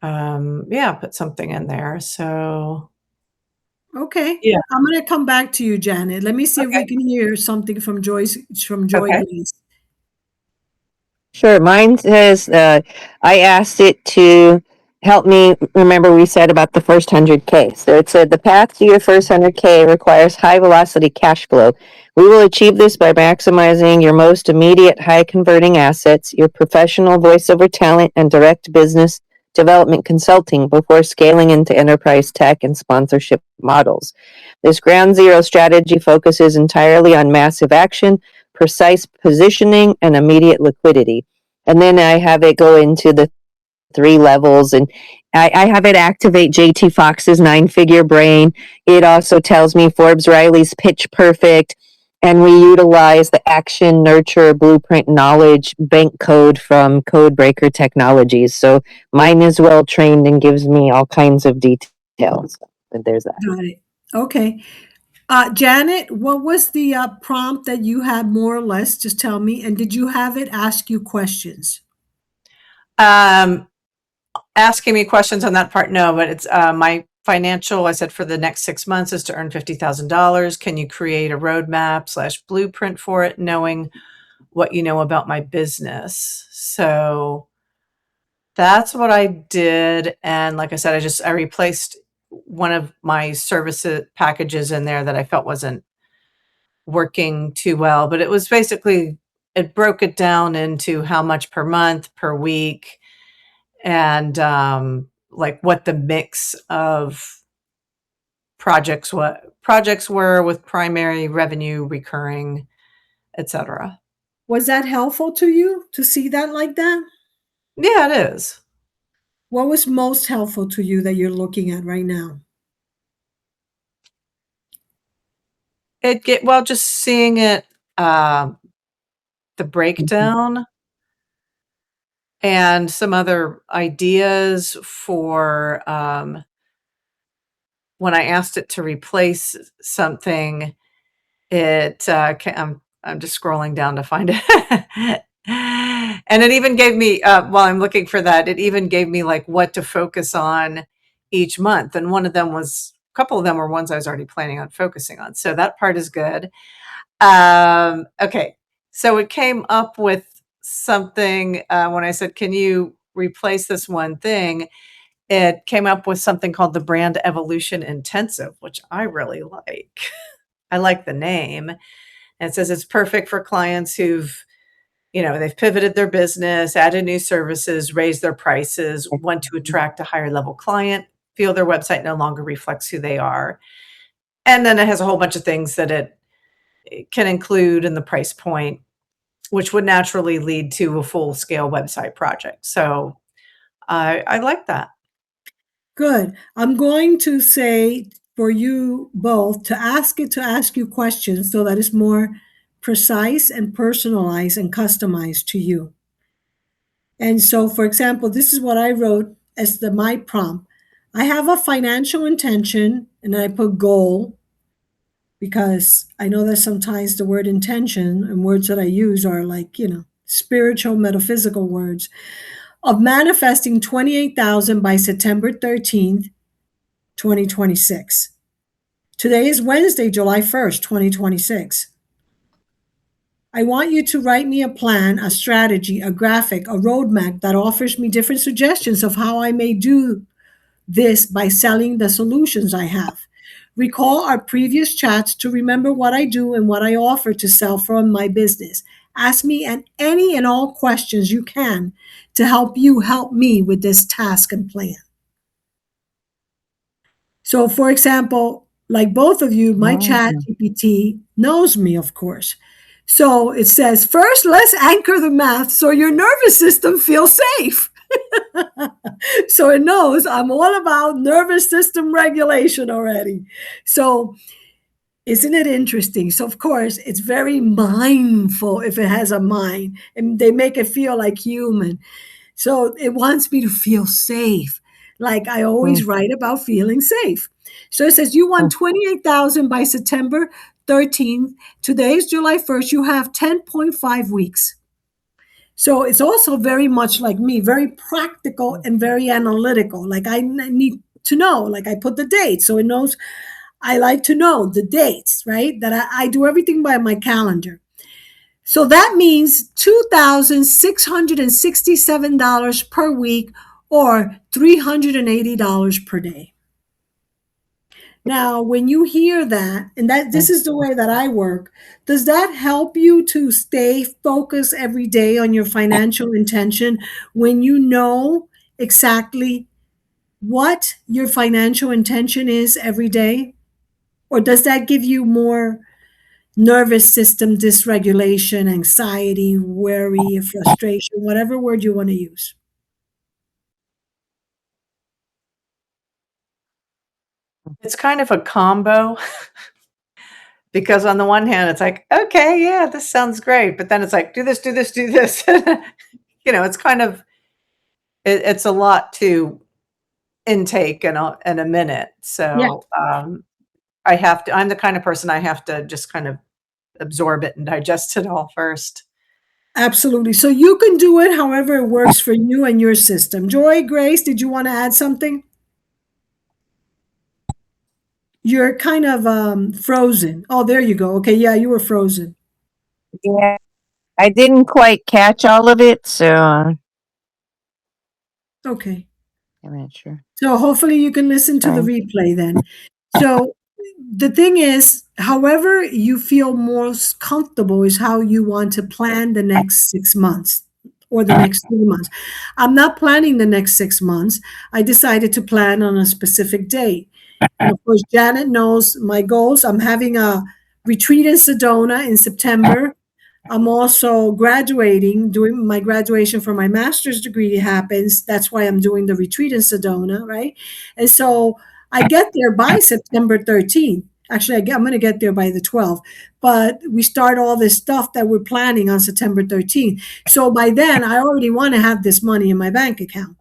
[SPEAKER 2] put something in there. So
[SPEAKER 1] Okay.
[SPEAKER 2] yeah.
[SPEAKER 1] I'm going to come back to you, Janet. Let me see if
[SPEAKER 2] Okay.
[SPEAKER 1] we can hear something from Joy
[SPEAKER 2] Okay.
[SPEAKER 1] Grace.
[SPEAKER 3] Sure. Mine says I asked it to help me remember we said about the first 100K. So it said the path to your first 100K requires high velocity cash flow. We will achieve this by maximizing your most immediate high converting assets, your professional voiceover talent, and direct business development consulting before scaling into enterprise tech and sponsorship models. This ground zero strategy focuses entirely on massive action, precise positioning, and immediate liquidity. And then I have it go into the 3 levels, and I have it activate JT Fox's 9-figure brain. It also tells me Forbes Riley's pitch perfect, and we utilize the action nurture blueprint knowledge bank code from Codebreaker Technologies. So mine is well trained and gives me all kinds of details. But there's that.
[SPEAKER 1] Got it. Okay. Janet, what was the prompt that you had more or less? Just tell me. And did you have it ask you questions?
[SPEAKER 2] Asking me questions on that part, no, but it's my financial, I said for the next 6 months is to earn $50,000. Can you create a roadmap / blueprint for it, knowing what you know about my business? So that's what I did. And like I said, I replaced one of my services packages in there that I felt wasn't working too well, but it was basically, it broke it down into how much per month, per week, and like what the mix of projects were with primary revenue, recurring, etc.
[SPEAKER 1] Was that helpful to you to see that like that?
[SPEAKER 2] Yeah, it is.
[SPEAKER 1] What was most helpful to you that you're looking at right now?
[SPEAKER 2] Just seeing it, the breakdown and some other ideas for when I asked it to replace something. I'm just scrolling down to find it. And it even gave me, while I'm looking for that, it even gave me like what to focus on each month. And a couple of them were ones I was already planning on focusing on. So that part is good. Okay. So it came up with something when I said, can you replace this one thing? It came up with something called the Brand Evolution Intensive, which I really like. I like the name. And it says it's perfect for clients they've pivoted their business, added new services, raised their prices, want to attract a higher level client, feel their website no longer reflects who they are. And then it has a whole bunch of things that it can include in the price point, which would naturally lead to a full scale website project. So I like that.
[SPEAKER 1] Good. I'm going to say for you both to ask it to ask you questions so that it's more precise and personalized and customized to you. And so, for example, this is what I wrote as my prompt. I have a financial intention, and I put goal because I know that sometimes the word intention and words that I use are like, spiritual, metaphysical words, of manifesting 28,000 by September 13th, 2026. Today is Wednesday, July 1st, 2026. I want you to write me a plan, a strategy, a graphic, a roadmap that offers me different suggestions of how I may do this by selling the solutions I have. Recall our previous chats to remember what I do and what I offer to sell from my business. Ask me any and all questions you can to help you help me with this task and plan. So, for example, like both of you, my chat GPT knows me, of course. So it says, first, let's anchor the math so your nervous system feels safe. So it knows I'm all about nervous system regulation already. So isn't it interesting? So, of course, it's very mindful if it has a mind, and they make it feel like human. So it wants me to feel safe. Like I always write about feeling safe. So it says you want 28,000 by September 13th. Today is July 1st. You have 10.5 weeks. So it's also very much like me, very practical and very analytical. Like I need to know, like I put the date. So it knows I like to know the dates, right? That I do everything by my calendar. So that means $2,667 per week or $380 per day. Now, when you hear that, and that this is the way that I work, does that help you to stay focused every day on your financial intention when you know exactly what your financial intention is every day? Or does that give you more nervous system dysregulation, anxiety, worry, frustration, whatever word you want to use?
[SPEAKER 2] It's kind of a combo because on the one hand, it's like, okay, yeah, this sounds great. But then it's like, do this, do this, do this. It's kind of, it's a lot to intake in a minute. So I'm the kind of person I have to just kind of absorb it and digest it all first.
[SPEAKER 1] Absolutely. So you can do it however it works for you and your system. Joy, Grace, did you want to add something? You're kind of frozen. Oh, there you go. Okay, yeah, you were frozen.
[SPEAKER 3] Yeah, I didn't quite catch all of it, so
[SPEAKER 1] Okay.
[SPEAKER 3] I'm not sure.
[SPEAKER 1] So hopefully you can listen to the replay then. So the thing is, however you feel most comfortable is how you want to plan the next 6 months or the next 3 months. I'm not planning the next 6 months. I decided to plan on a specific date. And of course, Janet knows my goals. I'm having a retreat in Sedona in September. I'm also graduating, doing my graduation for my master's degree happens. That's why I'm doing the retreat in Sedona, right? And so I get there by September 13th. Actually, I'm going to get there by the 12th, but we start all this stuff that we're planning on September 13th. So by then, I already want to have this money in my bank account.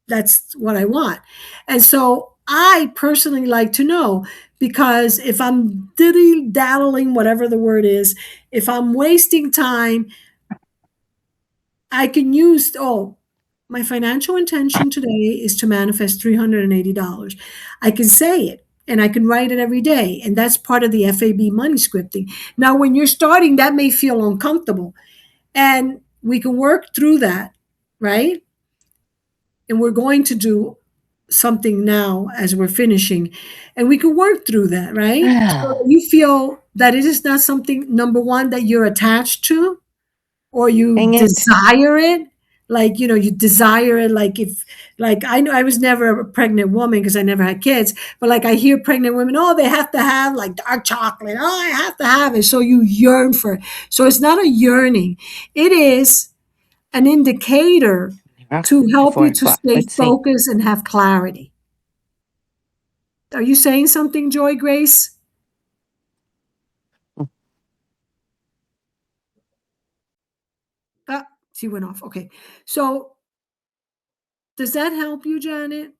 [SPEAKER 1] That's what I want. And so I personally like to know, because if I'm dilly-daddling, whatever the word is, if I'm wasting time, I can use, my financial intention today is to manifest $380. I can say it and I can write it every day. And that's part of the FAB money scripting. Now, when you're starting, that may feel uncomfortable. And we can work through that, right? And we're going to do something now as we're finishing, and we can work through that, right? So you feel that it is not something, number one, that you're attached to, or you desire it. Like, you desire it. Like I know I was never a pregnant woman because I never had kids, but like I hear pregnant women, they have to have like dark chocolate. I have to have it. So you yearn for it. So it's not a yearning. It is an indicator to help you to stay focused and have clarity. Are you saying something, Joy Grace? She went off. Okay. So does that help you, Janet?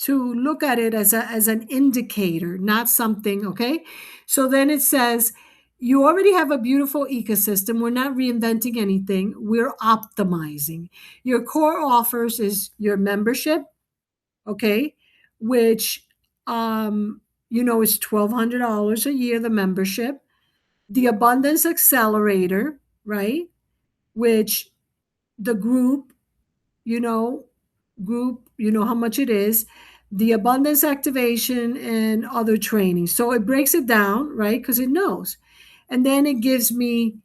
[SPEAKER 1] To look at it as an indicator, not something, okay? So then it says, you already have a beautiful ecosystem. We're not reinventing anything. We're optimizing. Your core offers is your membership, okay, which is $1,200 a year, the membership. The Abundance Accelerator, right? Which the you know, how much it is, the abundance activation and other training. So it breaks it down, right? Because it knows. And then it gives me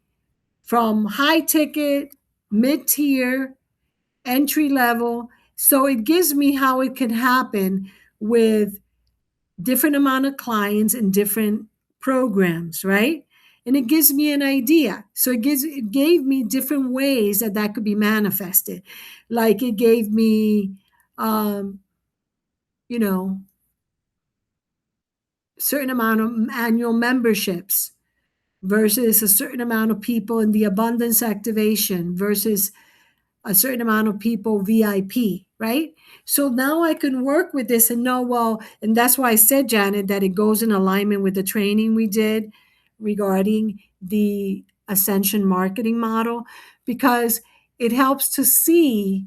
[SPEAKER 1] from high ticket, mid tier, entry level. So it gives me how it can happen with different amount of clients and different programs, right? And it gives me an idea. So it gave me different ways that could be manifested. Like it gave me, you know, certain amount of annual memberships versus a certain amount of people in the abundance activation versus a certain amount of people VIP, right? So now I can work with this and know, well, and that's why I said, Janet, that it goes in alignment with the training we did regarding the ascension marketing model, because it helps to see,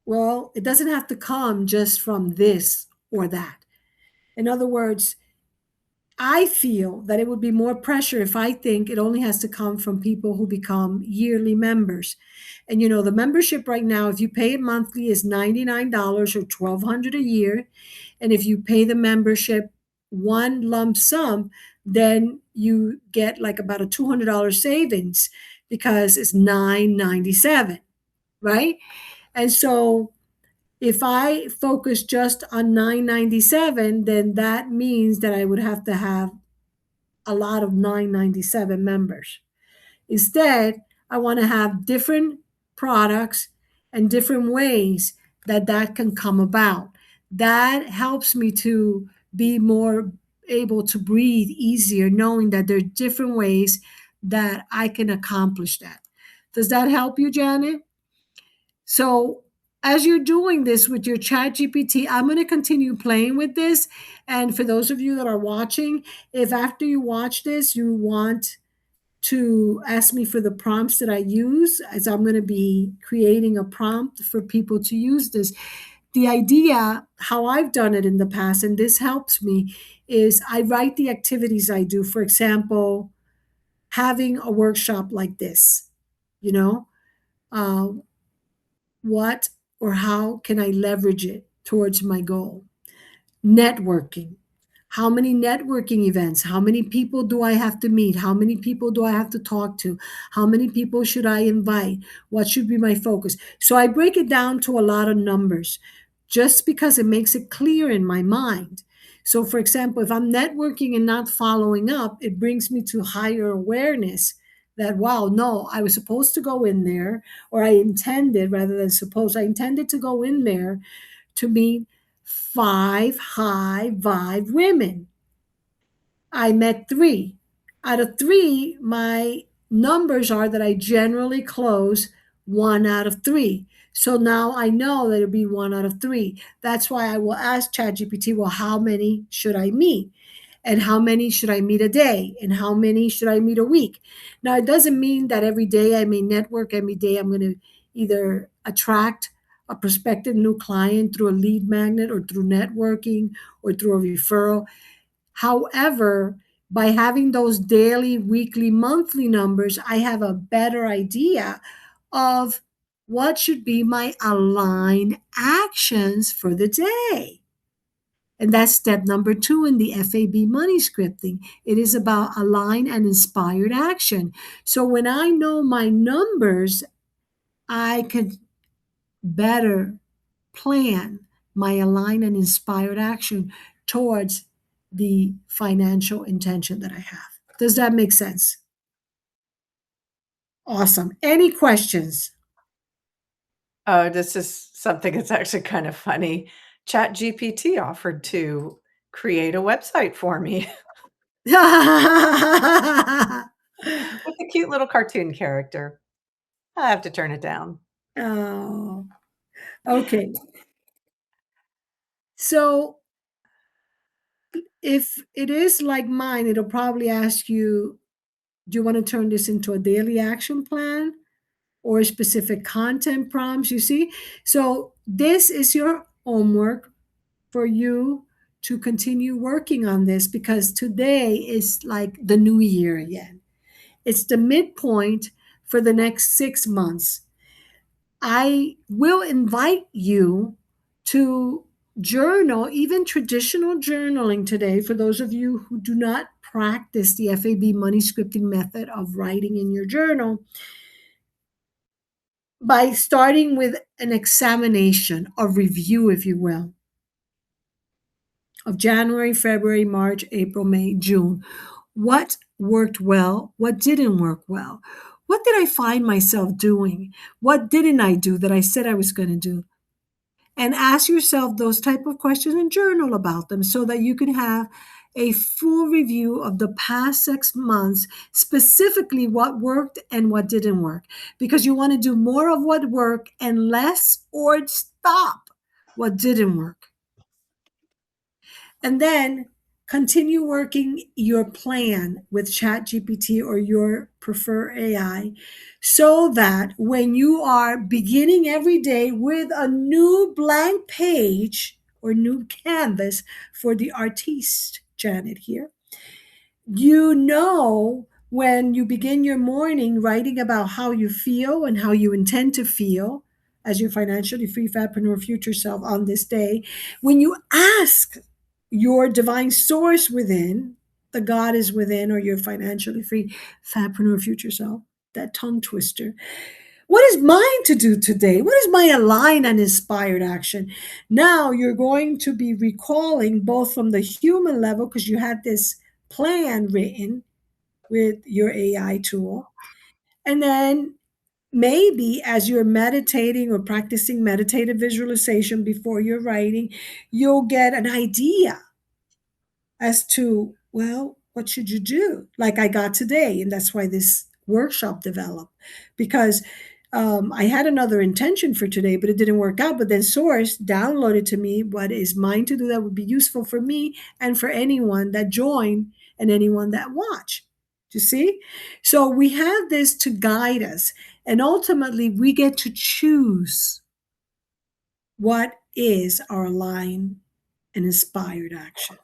[SPEAKER 1] well, it doesn't have to come just from this or that. In other words, I feel that it would be more pressure if I think it only has to come from people who become yearly members. And the membership right now, if you pay it monthly, is $99 or $1,200 a year. And if you pay the membership one lump sum, then you get like about a $200 savings because it's $997, right? And so if I focus just on $997, then that means that I would have to have a lot of $997 members. Instead, I want to have different products and different ways that can come about. That helps me to be more able to breathe easier, knowing that there are different ways that I can accomplish that. Does that help you, Janet? So as you're doing this with your chat GPT, I'm going to continue playing with this. And for those of you that are watching, if after you watch this, you want to ask me for the prompts that I use, as I'm going to be creating a prompt for people to use this. The idea, how I've done it in the past, and this helps me, is I write the activities I do. For example, having a workshop like this, you know, uh, what or how can I leverage it towards my goal? Networking. How many networking events? How many people do I have to meet? How many people do I have to talk to? How many people should I invite? What should be my focus? So I break it down to a lot of numbers just because it makes it clear in my mind. So, for example, if I'm networking and not following up, it brings me to higher awareness that, wow, no, I was supposed to go in there, or I intended, rather than supposed, I intended to go in there to meet 5 high vibe women. I met 3. Out of 3, my numbers are that I generally close 1 out of 3. So now I know that it'll be 1 out of 3. That's why I will ask ChatGPT, well, how many should I meet? And how many should I meet a day? And how many should I meet a week? Now, it doesn't mean that every day I may network, every day I'm going to either attract a prospective new client through a lead magnet or through networking or through a referral. However, by having those daily, weekly, monthly numbers, I have a better idea of what should be my aligned actions for the day. And that's step number 2 in the FAB money scripting. It is about aligned and inspired action. So when I know my numbers, I can better plan my aligned and inspired action towards the financial intention that I have. Does that make sense? Awesome. Any questions?
[SPEAKER 2] Oh, this is something that's actually kind of funny. ChatGPT offered to create a website for me. With the cute little cartoon character. I have to turn it down.
[SPEAKER 1] Oh, okay. So if it is like mine, it'll probably ask you, do you want to turn this into a daily action plan or specific content prompts? You see? So this is your homework for you to continue working on this, because today is like the new year again. It's the midpoint for the next 6 months. I will invite you to journal, even traditional journaling today, for those of you who do not practice the FAB money scripting method of writing in your journal, by starting with an examination, a review, if you will, of January, February, March, April, May, June. What worked well? What didn't work well? What did I find myself doing? What didn't I do that I said I was going to do? And ask yourself those type of questions and journal about them so that you can have a full review of the past 6 months, specifically what worked and what didn't work, because you want to do more of what worked and less or stop what didn't work. And then continue working your plan with ChatGPT or your preferred AI, so that when you are beginning every day with a new blank page or new canvas for the artiste, Janet here, you know, when you begin your morning writing about how you feel and how you intend to feel as your financially free fabpreneur future self on this day, when you ask your divine source within, the God is within, or your financially free fabpreneur future self, that tongue twister, what is mine to do today? What is my aligned and inspired action? Now you're going to be recalling both from the human level, because you had this plan written with your AI tool, and then maybe as you're meditating or practicing meditative visualization before you're writing, you'll get an idea as to, well, what should you do? Like I got today, and that's why this workshop developed, because I had another intention for today, but it didn't work out. But then Source downloaded to me what is mine to do that would be useful for me and for anyone that joined and anyone that watch. You see? So we have this to guide us, and ultimately we get to choose what is our aligned and inspired action.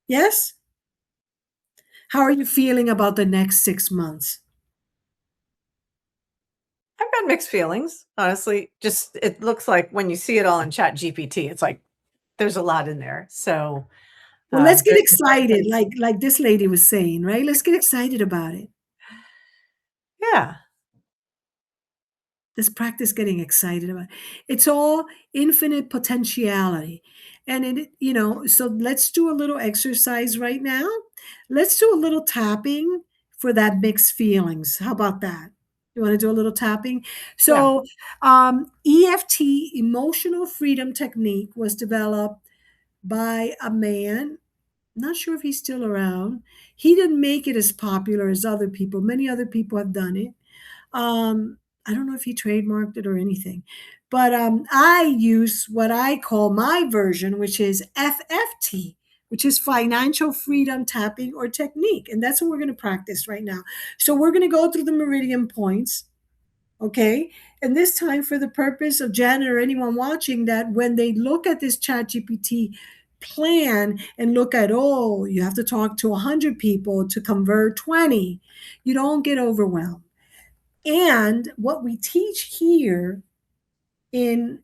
[SPEAKER 1] Yes? How are you feeling about the next 6 months?
[SPEAKER 2] I've got mixed feelings, honestly. Just it looks like when you see it all in Chat GPT, it's like there's a lot in there. So
[SPEAKER 1] Well, let's get
[SPEAKER 2] there's
[SPEAKER 1] excited, like this lady was saying, right? Let's get excited about it.
[SPEAKER 2] yeah.
[SPEAKER 1] Let's practice getting excited about it. It's all infinite potentiality. And so let's do a little exercise right now. Let's do a little tapping for that mixed feelings. How about that? You want to do a little tapping?
[SPEAKER 2] Yeah.
[SPEAKER 1] So, EFT, emotional freedom technique, was developed by a man. Not sure if he's still around. He didn't make it as popular as other people. Many other people have done it. I don't know if he trademarked it or anything, but I use what I call my version, which is FFT, which is financial freedom tapping or technique. And that's what we're going to practice right now. So we're going to go through the meridian points. Okay. And this time, for the purpose of Janet or anyone watching, that when they look at this ChatGPT plan and look at, oh, you have to talk to 100 people to convert 20, you don't get overwhelmed. And what we teach here in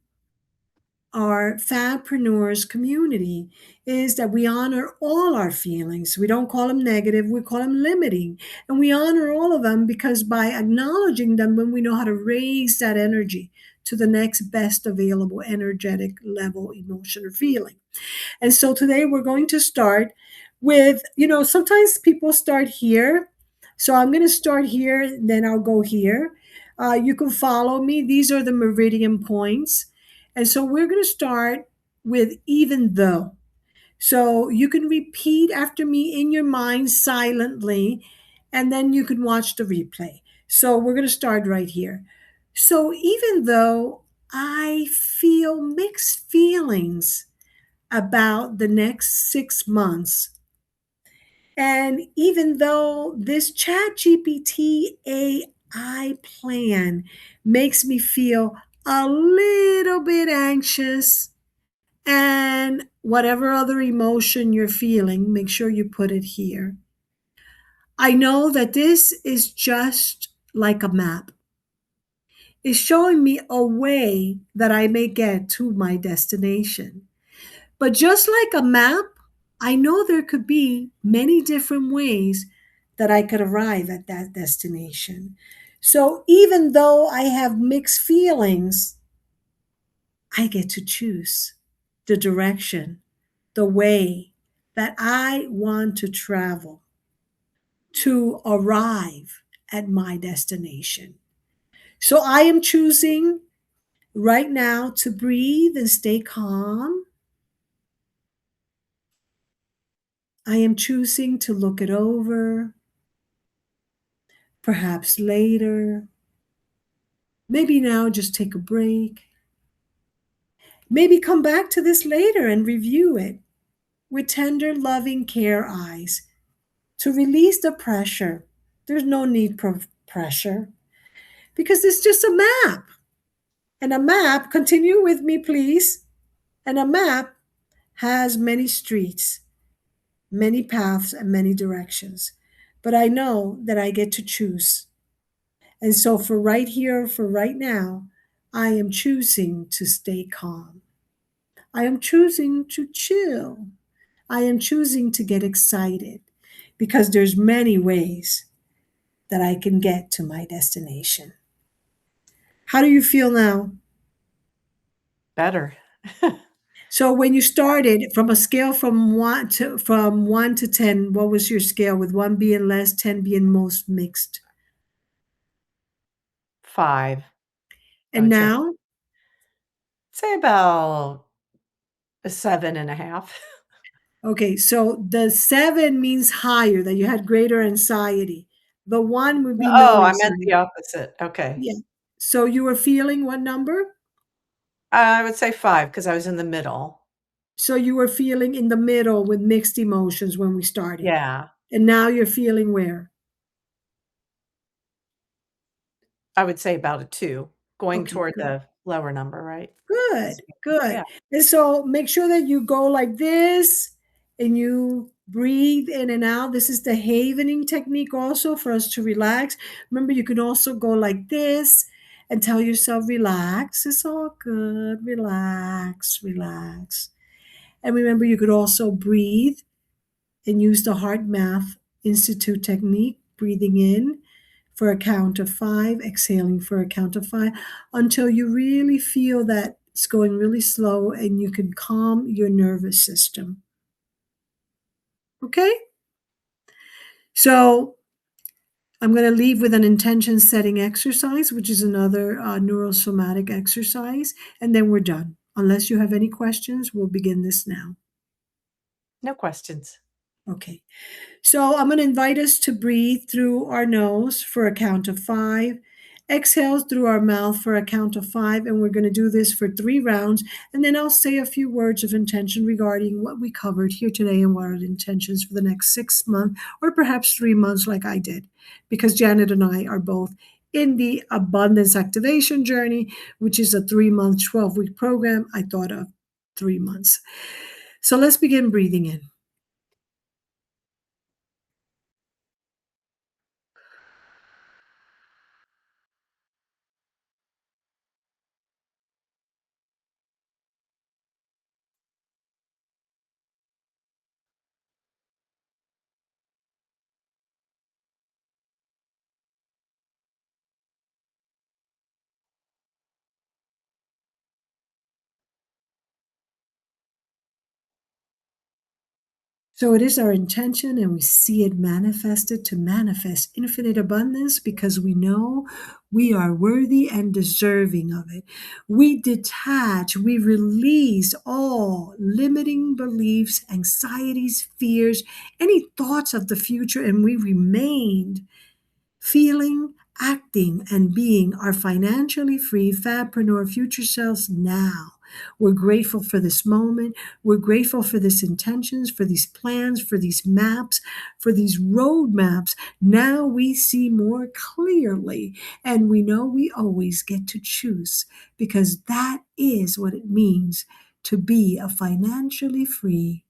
[SPEAKER 1] our Fabpreneurs community is that we honor all our feelings. We don't call them negative, we call them limiting. And we honor all of them, because by acknowledging them, when we know how to raise that energy to the next best available energetic level, emotion, or feeling. And so today we're going to start with, sometimes people start here. So I'm going to start here, then I'll go here. You can follow me. These are the meridian points. And so we're going to start with even though. So you can repeat after me in your mind silently. and then you can watch the replay. So we're going to start right here. So even though I feel mixed feelings about the next 6 months, and even though this Chat GPT AI plan makes me feel a little bit anxious, and whatever other emotion you're feeling, make sure you put it here. I know that this is just like a map. It's showing me a way that I may get to my destination. But just like a map, I know there could be many different ways that I could arrive at that destination. So even though I have mixed feelings, I get to choose the direction, the way that I want to travel to arrive at my destination. So I am choosing right now to breathe and stay calm. I am choosing to look it over, perhaps later. Maybe now just take a break. Maybe come back to this later and review it with tender, loving care eyes to release the pressure. There's no need for pressure because it's just a map. And a map, continue with me, please. And a map has many streets, many paths, and many directions. But I know that I get to choose. And so for right here, for right now, I am choosing to stay calm. I am choosing to chill. I am choosing to get excited because there's many ways that I can get to my destination. How do you feel now?
[SPEAKER 2] Better.
[SPEAKER 1] So when you started from a scale from 1 to 10, what was your scale with 1 being less, 10 being most mixed?
[SPEAKER 2] 5, I
[SPEAKER 1] And
[SPEAKER 2] would say.
[SPEAKER 1] now?
[SPEAKER 2] Say about a 7.5.
[SPEAKER 1] Okay, so the 7 means higher, that you had greater anxiety. The 1 would be no
[SPEAKER 2] Oh, I meant
[SPEAKER 1] anxiety.
[SPEAKER 2] the opposite. Okay.
[SPEAKER 1] Yeah. So you were feeling what number?
[SPEAKER 2] I would say 5 because I was in the middle.
[SPEAKER 1] So you were feeling in the middle with mixed emotions when we started.
[SPEAKER 2] Yeah.
[SPEAKER 1] And now you're feeling where?
[SPEAKER 2] I would say about a 2, going
[SPEAKER 1] Okay,
[SPEAKER 2] toward
[SPEAKER 1] good.
[SPEAKER 2] the lower number, right?
[SPEAKER 1] Good, good.
[SPEAKER 2] Yeah.
[SPEAKER 1] And so make sure that you go like this and you breathe in and out. This is the havening technique also for us to relax. Remember, you can also go like this and tell yourself, relax, it's all good, relax, relax. And remember, you could also breathe and use the Heart Math Institute technique, breathing in for a count of 5, exhaling for a count of 5, until you really feel that it's going really slow and you can calm your nervous system. Okay? So I'm going to leave with an intention setting exercise, which is another neurosomatic exercise, and then we're done. Unless you have any questions, we'll begin this now.
[SPEAKER 2] No questions.
[SPEAKER 1] Okay. So I'm going to invite us to breathe through our nose for a count of 5, exhale through our mouth for a count of 5, and we're going to do this for 3 rounds. And then I'll say a few words of intention regarding what we covered here today and what are the intentions for the next 6 months or perhaps 3 months, like I did, because Janet and I are both in the abundance activation journey, which is a 3-month, 12-week program. I thought of 3 months. So let's begin breathing in. So it is our intention, and we see it manifested to manifest infinite abundance because we know we are worthy and deserving of it. We detach, we release all limiting beliefs, anxieties, fears, any thoughts of the future, and we remained feeling, acting, and being our financially free fabpreneur future selves now. We're grateful for this moment. We're grateful for these intentions, for these plans, for these maps, for these roadmaps. Now we see more clearly, and we know we always get to choose because that is what it means to be a financially free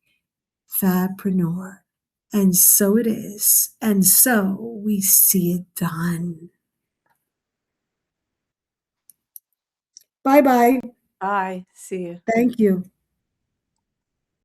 [SPEAKER 1] fabpreneur. And so it is. And so we see it done. Bye bye.
[SPEAKER 2] Bye. See you.
[SPEAKER 1] Thank you.